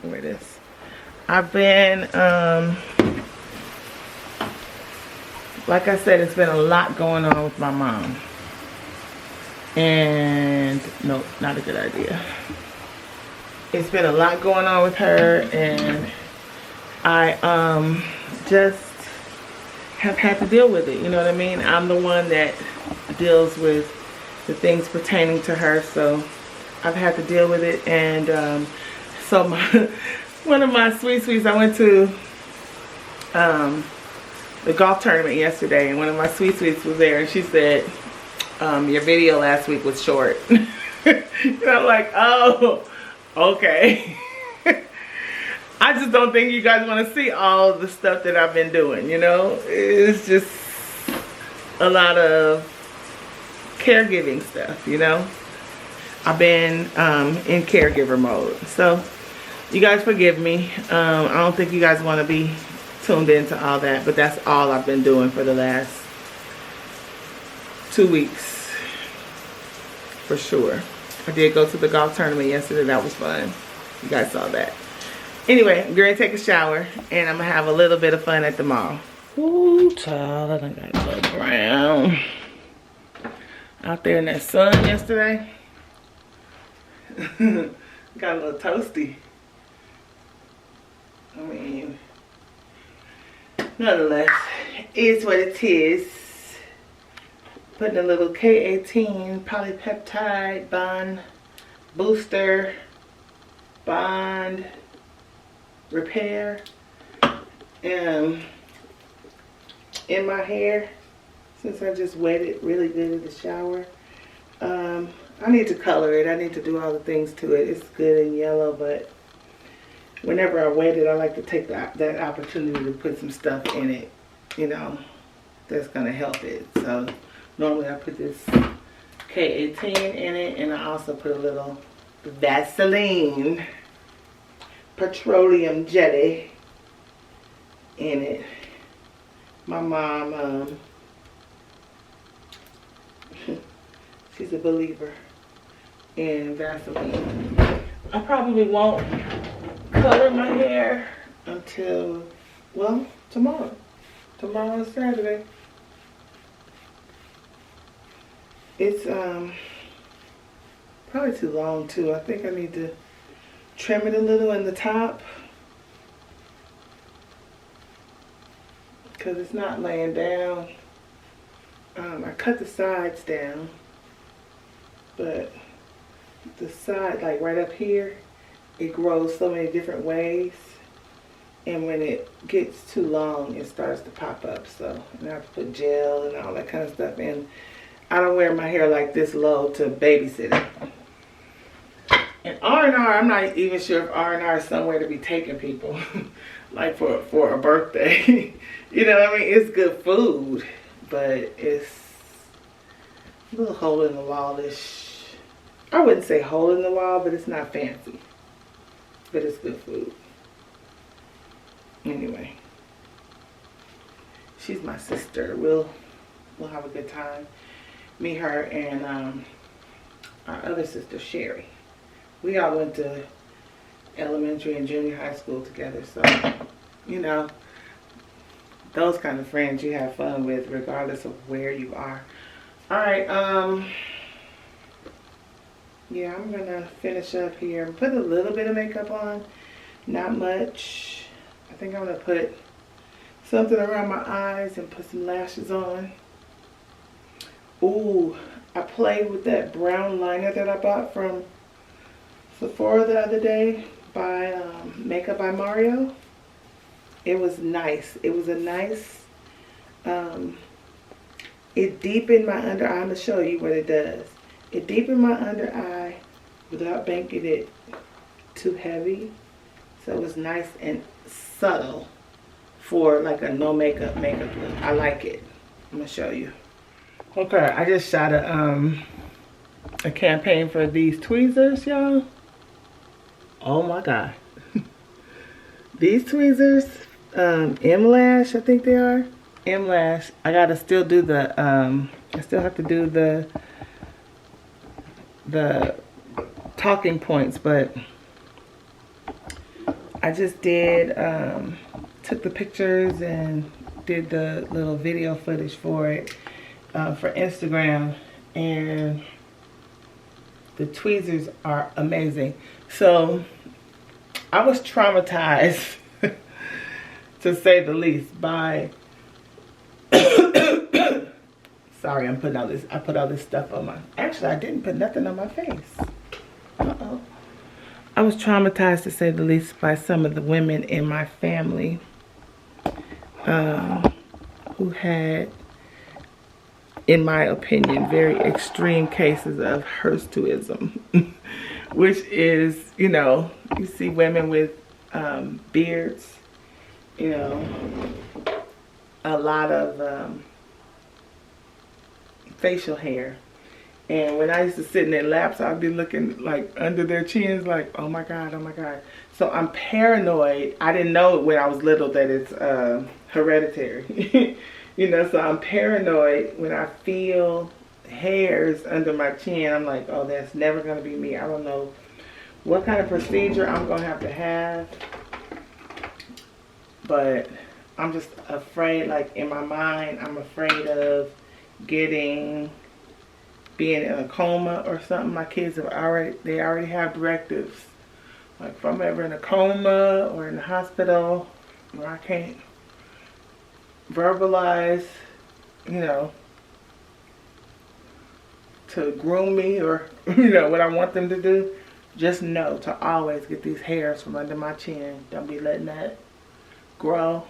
Where this? I've been like I said, it's been a lot going on with my mom. And nope, not a good idea. It's been a lot going on with her, and I just have had to deal with it. You know what I mean? I'm the one that deals with the things pertaining to her, so I've had to deal with it. And so one of my sweets, I went to the golf tournament yesterday, and one of my sweets was there, and she said, your video last week was short. And I'm like, oh, okay. I just don't think you guys want to see all the stuff that I've been doing, you know? It's just a lot of caregiving stuff, you know? I've been in caregiver mode. So, you guys forgive me. I don't think you guys want to be tuned into all that, but that's all I've been doing for the last 2 weeks. For sure. I did go to the golf tournament yesterday. That was fun. You guys saw that. Anyway, I'm going to take a shower, and I'm going to have a little bit of fun at the mall. Ooh, child, I done got a little brown. Out there in that sun yesterday. Got a little toasty. I mean, nonetheless, it's what it is. Putting a little K18 polypeptide bond booster bond repair in my hair, since I just wet it really good in the shower. I need to color it. I need to do all the things to it. It's good and yellow, but whenever I wet it, I like to take that opportunity to put some stuff in it, you know, that's gonna help it. So normally I put this K18 in it, and I also put a little Vaseline petroleum jelly in it. My mom, she's a believer in Vaseline. I probably won't color my hair until, well, tomorrow. Tomorrow is Saturday. It's probably too long too. I think I need to trim it a little in the top because it's not laying down. I cut the sides down, but the side, like right up here, it grows so many different ways, and when it gets too long, it starts to pop up. So I have to put gel and all that kind of stuff in. I don't wear my hair like this low to babysit it. And R&R, I'm not even sure if R&R is somewhere to be taking people, like for a birthday. You know what I mean? It's good food, but it's a little hole in the wall-ish. I wouldn't say hole in the wall, but it's not fancy. But it's good food. Anyway, she's my sister. We'll have a good time. Me, her, and our other sister, Sherry. We all went to elementary and junior high school together, so, you know, those kind of friends you have fun with regardless of where you are. Alright, yeah, I'm gonna finish up here. Put a little bit of makeup on, not much. I think I'm gonna put something around my eyes and put some lashes on. Ooh, I played with that brown liner that I bought from Sephora the other day by Makeup by Mario. It was nice. It was a nice, it deepened my under eye. I'm going to show you what it does. It deepened my under eye without making it too heavy. So it was nice and subtle for like a no makeup look. I like it. I'm going to show you. Okay, I just shot a campaign for these tweezers, y'all. Oh my God. These tweezers, M-Lash, I think they are. M-Lash. I gotta still do the, I still have to do the talking points, but I just did, took the pictures and did the little video footage for it, for Instagram, and the tweezers are amazing. So I was traumatized to say the least by sorry, I'm putting all this, I put all this stuff on my, actually I didn't put nothing on my face. Uh-oh. I was traumatized to say the least by some of the women in my family who had, in my opinion, very extreme cases of hirsutism, which is, you know, you see women with beards, you know, a lot of facial hair. And when I used to sit in their laps, I'd be looking like under their chins like, oh my God, oh my God. So I'm paranoid. I didn't know when I was little that it's hereditary. You know, so I'm paranoid when I feel hairs under my chin. I'm like, oh, that's never going to be me. I don't know what kind of procedure I'm going to have. But I'm just afraid, like in my mind, I'm afraid of being in a coma or something. My kids have they already have directives. Like if I'm ever in a coma or in the hospital where I can't verbalize, you know, to groom me or, you know, what I want them to do, just know to always get these hairs from under my chin. Don't be letting that grow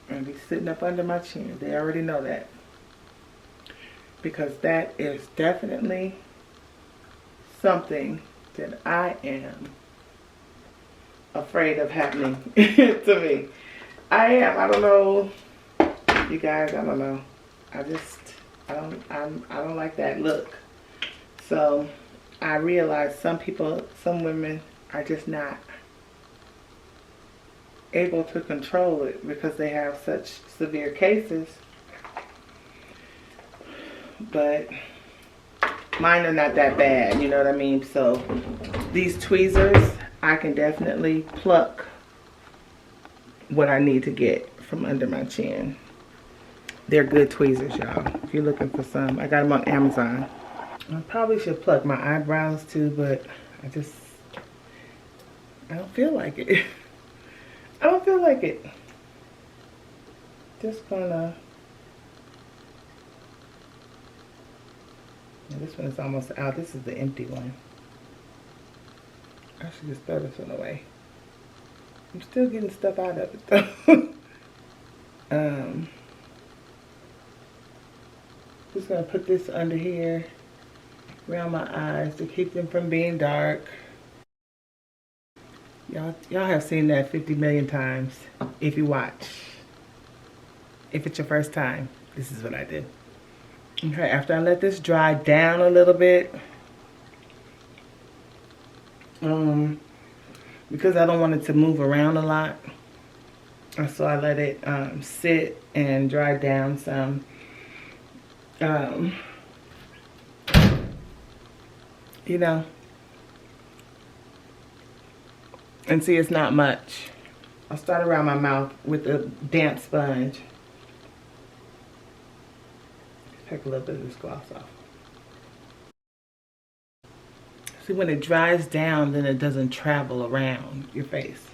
and be sitting up under my chin. They already know that. Because that is definitely something that I am afraid of happening to me. I don't know, you guys, I don't know. I don't like that look. So I realize some women are just not able to control it because they have such severe cases. But mine are not that bad, you know what I mean? So these tweezers, I can definitely pluck what I need to get from under my chin. They're good tweezers, y'all. If you're looking for some, I got them on Amazon. I probably should pluck my eyebrows too, but I don't feel like it. I don't feel like it. Just gonna, this one is almost out. This is the empty one. I should just throw this one away. I'm still getting stuff out of it though. Just gonna put this under here around my eyes to keep them from being dark. Y'all have seen that 50 million times if you watch. If it's your first time, this is what I do. Okay, after I let this dry down a little bit, because I don't want it to move around a lot, so I let it sit and dry down some. You know, and see, it's not much. I'll start around my mouth with a damp sponge. Take a little bit of this gloss off. See, when it dries down, then it doesn't travel around your face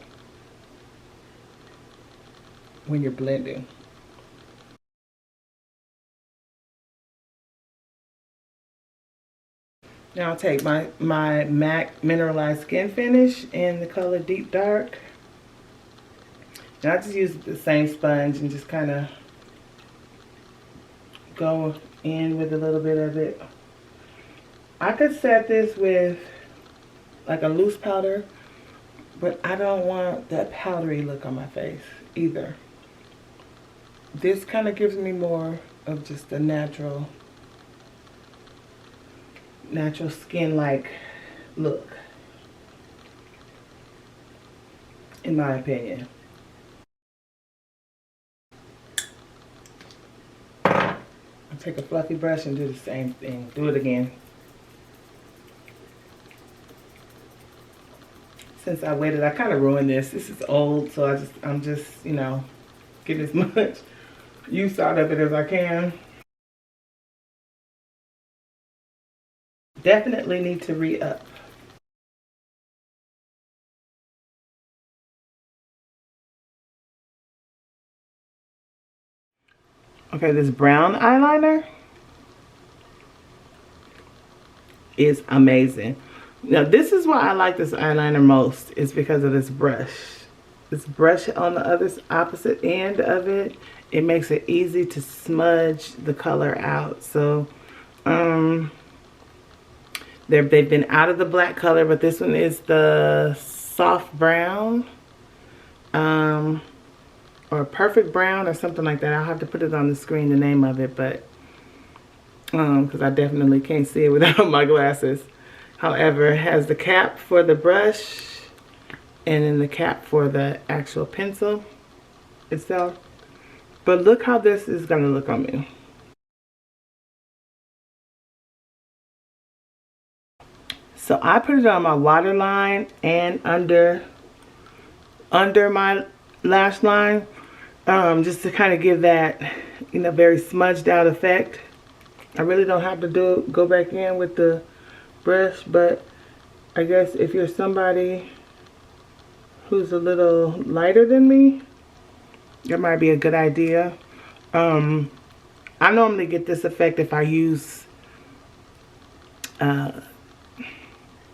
when you're blending. Now I'll take my MAC Mineralized Skin Finish in the color Deep Dark. And I just use the same sponge and just kind of go in with a little bit of it. I could set this with like a loose powder, but I don't want that powdery look on my face either. This kind of gives me more of just a natural skin-like look, in my opinion. I'll take a fluffy brush and do the same thing. Do it again. Since I waited, I kind of ruined this. This is old, so I'm just, you know, getting as much use out of it as I can. Definitely need to re-up. Okay, this brown eyeliner is amazing. Now, this is why I like this eyeliner most, is because of this brush. This brush on the other opposite end of it, it makes it easy to smudge the color out. So, they've been out of the black color, but this one is the soft brown, or perfect brown or something like that. I'll have to put it on the screen, the name of it, but because I definitely can't see it without my glasses. However, it has the cap for the brush and then the cap for the actual pencil itself. But look how this is gonna look on me. So I put it on my waterline and under my lash line, just to kind of give that, you know, very smudged out effect. I really don't have to go back in with the brush, but I guess if you're somebody who's a little lighter than me, that might be a good idea. I normally get this effect if I use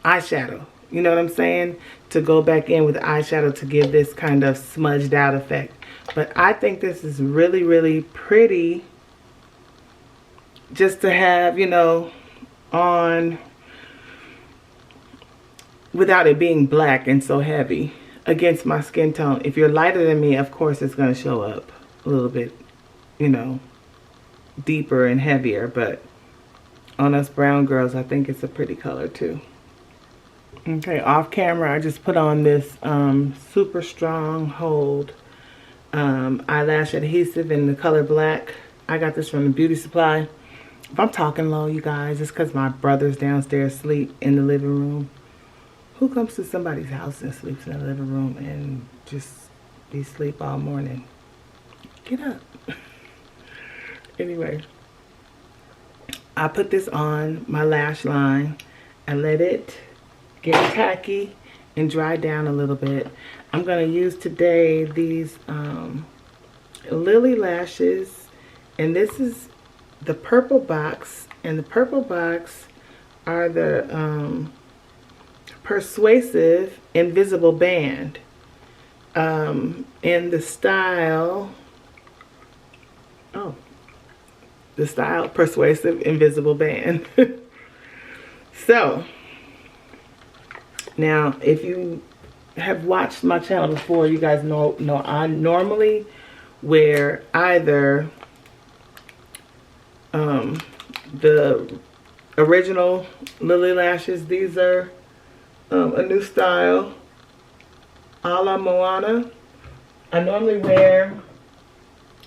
eyeshadow, you know what I'm saying, to go back in with eyeshadow to give this kind of smudged out effect. But I think this is really, really pretty just to have, you know, on without it being black and so heavy against my skin tone. If you're lighter than me, of course it's going to show up a little bit, you know, deeper and heavier, but on us brown girls, I think it's a pretty color too. Okay, off camera, I just put on this super strong hold eyelash adhesive in the color black. I got this from the beauty supply. If I'm talking low, you guys, it's because my brother's downstairs asleep in the living room. Who comes to somebody's house and sleeps in the living room and just be asleep all morning? Get up. Anyway, I put this on my lash line and let it get tacky and dry down a little bit. I'm going to use today these Lilly lashes, and this is the purple box, and the purple box are the Persuasive Invisible Band in the style, Persuasive Invisible Band. So now, if you have watched my channel before, you guys know I normally wear either the original Lilly lashes. These are a new style, a la Moana. I normally wear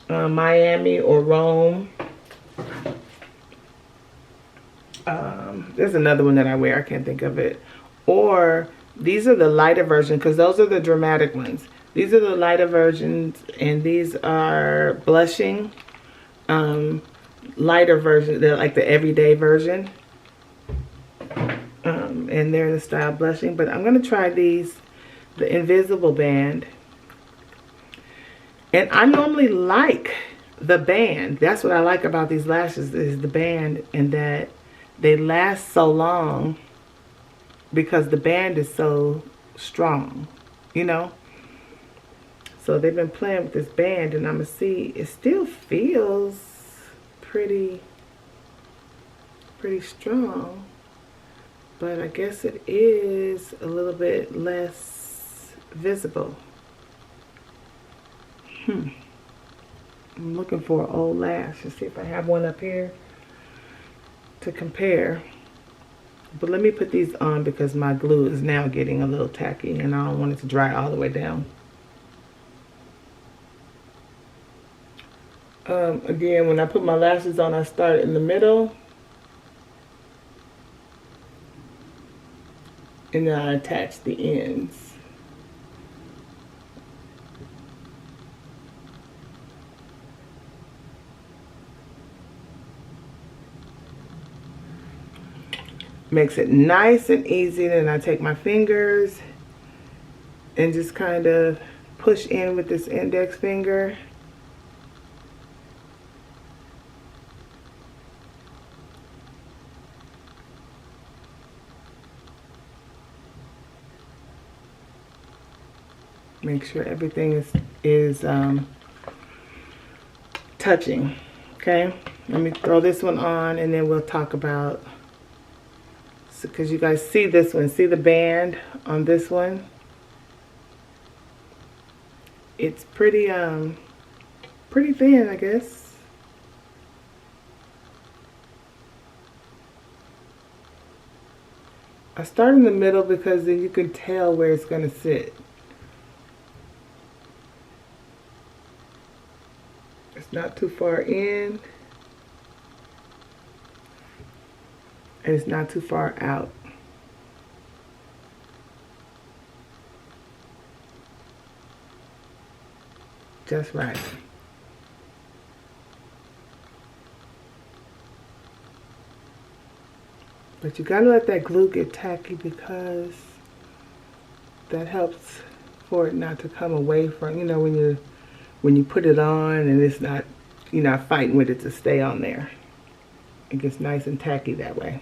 Miami or Rome. There's another one that I wear. I can't think of it. Or these are the lighter version, because those are the dramatic ones. These are the lighter versions, and these are blushing. Lighter version. They're like the everyday version. And they're in the style blushing. But I'm going to try these. The invisible band. And I normally like the band. That's what I like about these lashes, is the band, and that they last so long because the band is so strong, you know. So they've been playing with this band, and I'm gonna see, it still feels pretty strong, but I guess it is a little bit less visible. I'm looking for an old lash to see if I have one up here to compare. But let me put these on because my glue is now getting a little tacky and I don't want it to dry all the way down. Again, when I put my lashes on, I start in the middle and then I attach the ends. Makes it nice and easy. Then I take my fingers and just kind of push in with this index finger. Make sure everything is touching. Okay, let me throw this one on and then we'll talk about, because you guys see this one, see the band on this one? It's pretty thin, I guess. I start in the middle because then you can tell where it's gonna sit. It's not too far in. And it's not too far out. Just right. But you gotta let that glue get tacky because that helps for it not to come away from, you know, when you put it on and it's not, you're not fighting with it to stay on there. It gets nice and tacky that way.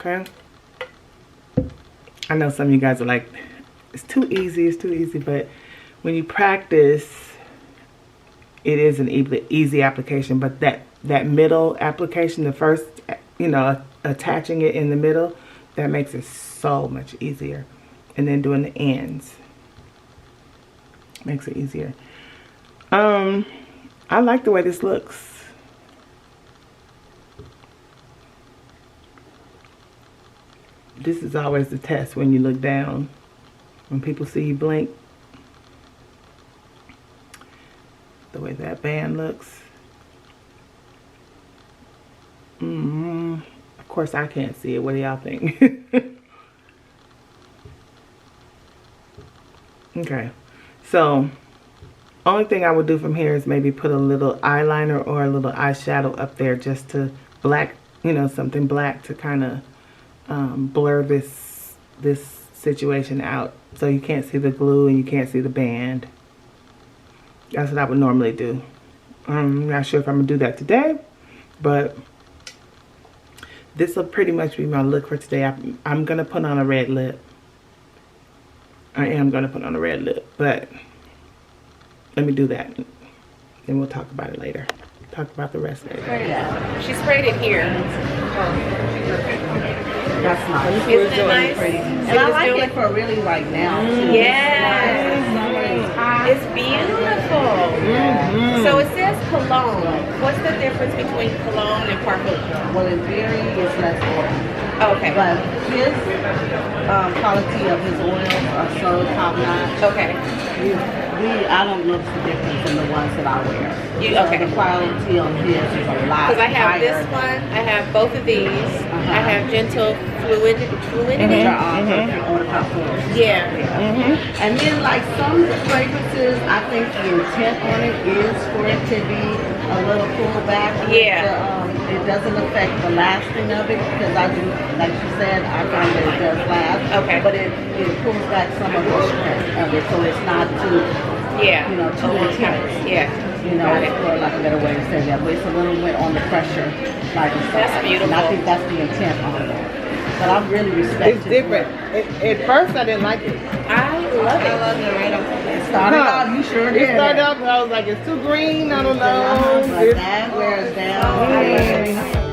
Okay. I know some of you guys are like, it's too easy, but when you practice, it is an easy application, but that middle application, the first, you know, attaching it in the middle, that makes it so much easier. And then doing the ends makes it easier. I like the way this looks. This is always the test when you look down. When people see you blink. The way that band looks. Of course I can't see it. What do y'all think? Okay. So, only thing I would do from here is maybe put a little eyeliner or a little eyeshadow up there just to black, you know, something black to kind of blur this situation out so you can't see the glue and you can't see the band. That's what I would normally do. I'm not sure if I'm gonna do that today, but this will pretty much be my look for today. I'm gonna put on a red lip. I am gonna put on a red lip, but let me do that. Then we'll talk about it later. Talk about the rest later. She sprayed it here. That's nice. Isn't it nice? And I like it for really like now. Yes. It's beautiful. So it says cologne. What's the difference between cologne and parfum? Well, in theory, it's less oil. Okay. But his quality of his oils are so top notch. Okay. I don't notice the difference in the ones that I wear. Okay. The quality on his is a lot Because I have higher. this one, I have both of these. I have gentle fluidity. They're all on the top floor. Yeah. And then like some fragrances, I think the intent on it is for it to be a little pulled back. Yeah. It doesn't affect the lasting of it because I do, like you said, I find that it does last. Okay. But it pulls back some of the strength of it, so it's not too, Yeah. you know, too intense. Yeah. You know, for like a better way to say that, but it's a little bit on the pressure. Like That's beautiful. And I think that's the intent on it. But I really respect It's different. At first, I didn't like it. I love it. It started off, you sure did. It started off, I was like, it's too green. I don't know. But that wears down.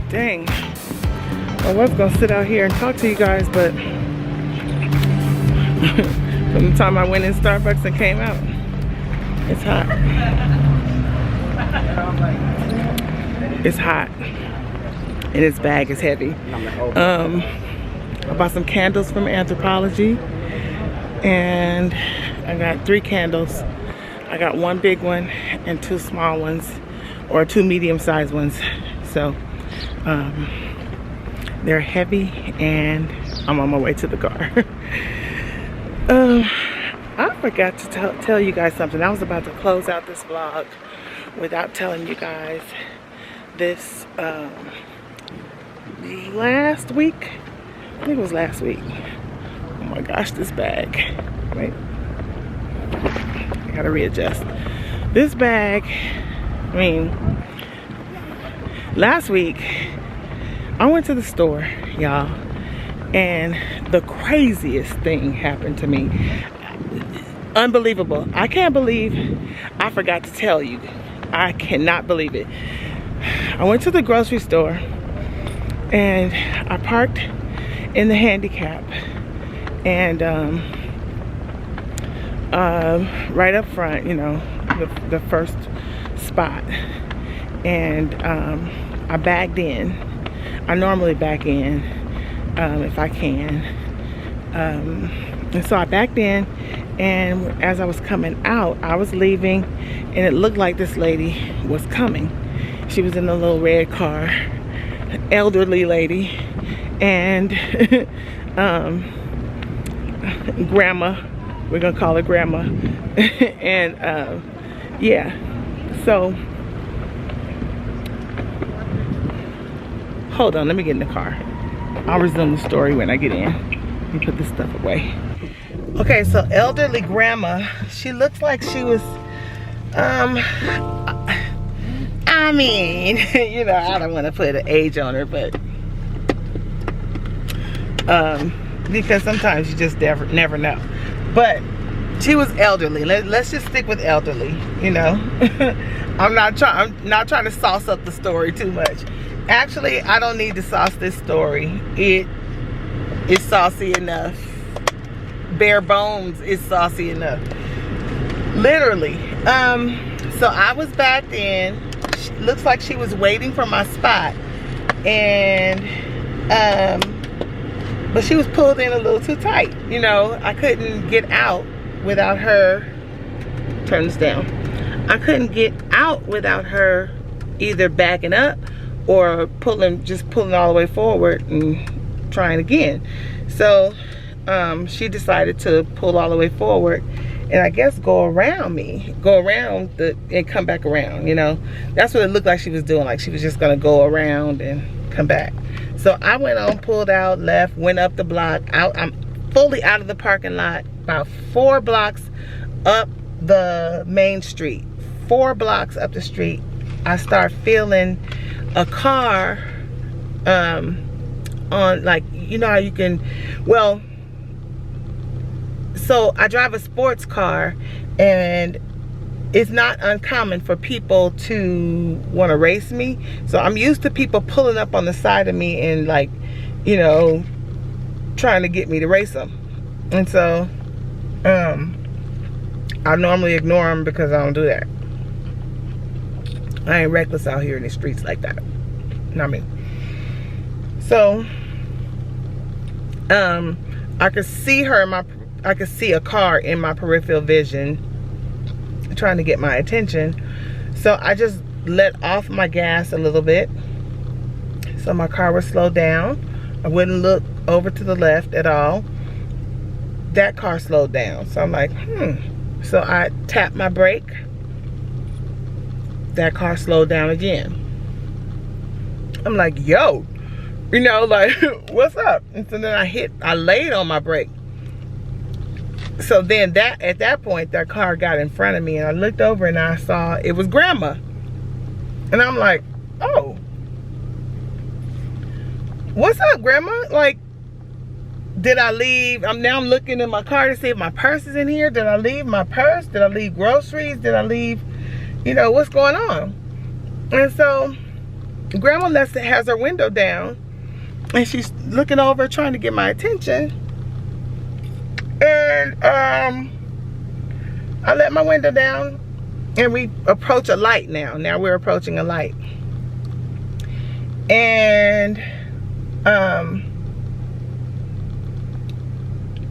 Dang. I was gonna sit out here and talk to you guys, but from the time I went in Starbucks and came out, it's hot. It's hot. And this bag is heavy. I bought some candles from Anthropologie, and I got 3 candles. I got 1 big one and 2 small ones, or 2 medium-sized ones. So they're heavy, and I'm on my way to the car. I forgot to tell you guys something. I was about to close out this vlog without telling you guys this last week. I think it was last week. Oh my gosh, this bag. Wait. I gotta readjust. This bag, I mean, last week, I went to the store, y'all, and the craziest thing happened to me. Unbelievable. I can't believe I forgot to tell you. I cannot believe it. I went to the grocery store, and I parked in the handicap, and right up front, you know, the first spot, and I backed in. I normally back in if I can, and so I backed in, and as I was coming out, I was leaving, and it looked like this lady was coming. She was in a little red car, elderly lady, and grandma, we're gonna call her grandma. And yeah, so hold on, let me get in the car. I'll resume the story when I get in. Let me put this stuff away. Okay, so elderly grandma, she looks like she was I mean, you know, I don't want to put an age on her, but because sometimes you just never know. But she was elderly. Let's just stick with elderly, you know. I'm not trying to sauce up the story too much. Actually, I don't need to sauce this story. It is saucy enough. Bare bones is saucy enough. Literally. So I was backed in. Looks like she was waiting for my spot. And but she was pulled in a little too tight. You know, I couldn't get out without her. Turn this down. I couldn't get out without her either backing up or just pulling all the way forward and trying again. So she decided to pull all the way forward and I guess go around me, and come back around, you know. That's what it looked like she was doing, like she was just gonna go around and come back. So I went on, pulled out, left, went up the block, I'm fully out of the parking lot, about 4 blocks up the main street. 4 blocks up the street, I start feeling a car on, like, you know how you can, well, so I drive a sports car and it's not uncommon for people to want to race me. So I'm used to people pulling up on the side of me and, like, you know, trying to get me to race them. And so I normally ignore them because I don't do that. I ain't reckless out here in the streets like that. Not me. So I could see her I could see a car in my peripheral vision trying to get my attention. So I just let off my gas a little bit so my car would slow down. I wouldn't look over to the left at all. That car slowed down. So I'm like, So I tapped my brake. That car slowed down again. I'm like, yo, you know, like, what's up? And so then I laid on my brake. So then at that point, that car got in front of me and I looked over and I saw it was Grandma. And I'm like, oh, what's up, Grandma? Like, did I leave? I'm looking in my car to see if my purse is in here. Did I leave my purse? Did I leave groceries? Did I leave, you know, what's going on? And so Grandma has her window down and she's looking over trying to get my attention. And I let my window down and we approach a light now. Now we're approaching a light. And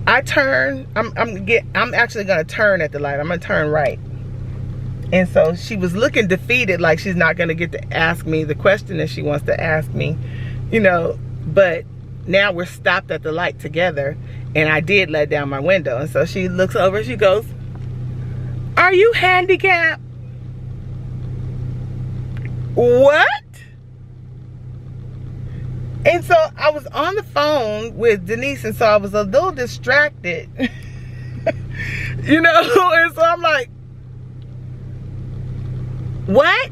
I turn, I'm actually gonna turn at the light. I'm gonna turn right. And so she was looking defeated, like she's not gonna get to ask me the question that she wants to ask me, you know, but now we're stopped at the light together and I did let down my window. And so she looks over and she goes, "Are you handicapped?" What? And so I was on the phone with Denise and so I was a little distracted. You know, and so I'm like, what?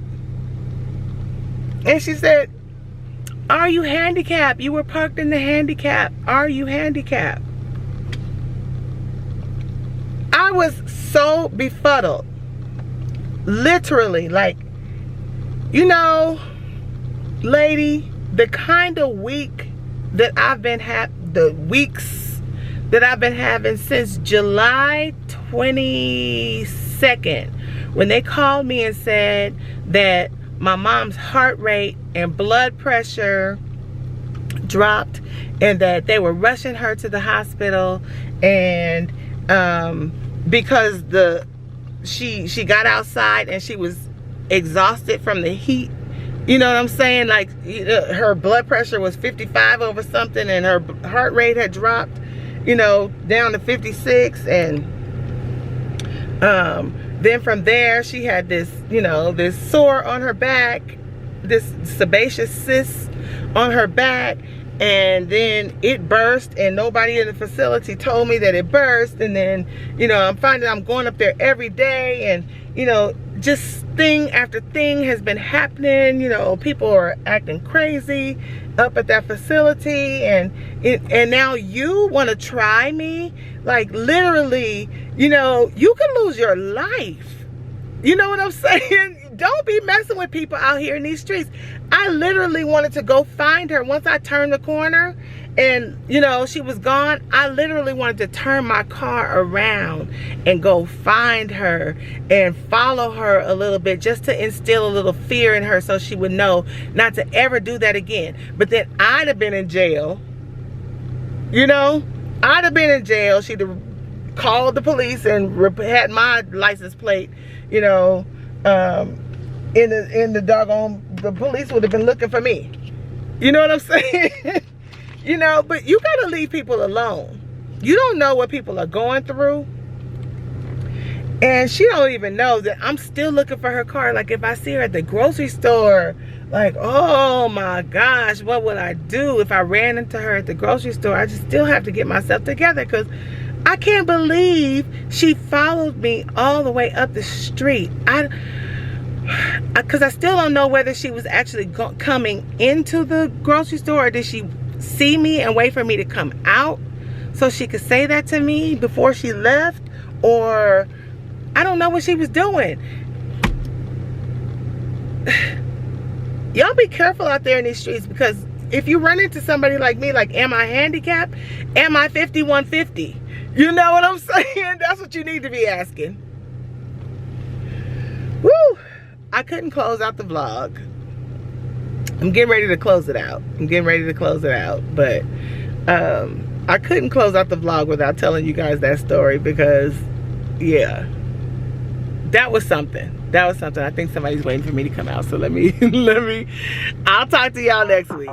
And she said, "Are you handicapped? You were parked in the handicap. Are you handicapped?" I was so befuddled. Literally, like, you know, lady, the kind of week that I've been weeks that I've been having since July 22nd, when they called me and said that my mom's heart rate and blood pressure dropped and that they were rushing her to the hospital, and because she got outside and she was exhausted from the heat. You know what I'm saying? Like, you know, her blood pressure was 55 over something and her heart rate had dropped, you know, down to 56. And then from there she had this, you know, this sore on her back, this sebaceous cyst on her back, and then it burst and nobody in the facility told me that it burst. And then, you know, I'm finding I'm going up there every day and, you know, just thing after thing has been happening. You know, people are acting crazy up at that facility, and now you want to try me? Like, literally, you know, you can lose your life. You know what I'm saying? don't be messing with people out here in these streets. I literally wanted to go find her. Once I turned the corner and, you know, she was gone, I literally wanted to turn my car around and go find her and follow her a little bit, just to instill a little fear in her so she would know not to ever do that again. But then I'd have been in jail. You know, I'd have been in jail. She'd have called the police and had my license plate, you know, in the doggone, the police would have been looking for me. You know what I'm saying? You know, but you gotta leave people alone. You don't know what people are going through. And she don't even know that I'm still looking for her car. Like, if I see her at the grocery store, like, oh my gosh, what would I do if I ran into her at the grocery store? I just still have to get myself together, because I can't believe she followed me all the way up the street. Because I still don't know whether she was actually coming into the grocery store, or did she see me and wait for me to come out so she could say that to me before she left, or I don't know what she was doing. Y'all be careful out there in these streets, because if you run into somebody like me, like, am I handicapped? Am I 5150? You know what I'm saying? That's what you need to be asking. Woo! I couldn't close out the vlog. I'm getting ready to close it out. But I couldn't close out the vlog without telling you guys that story, because, yeah, that was something. I think somebody's waiting for me to come out. So let me, I'll talk to y'all next week.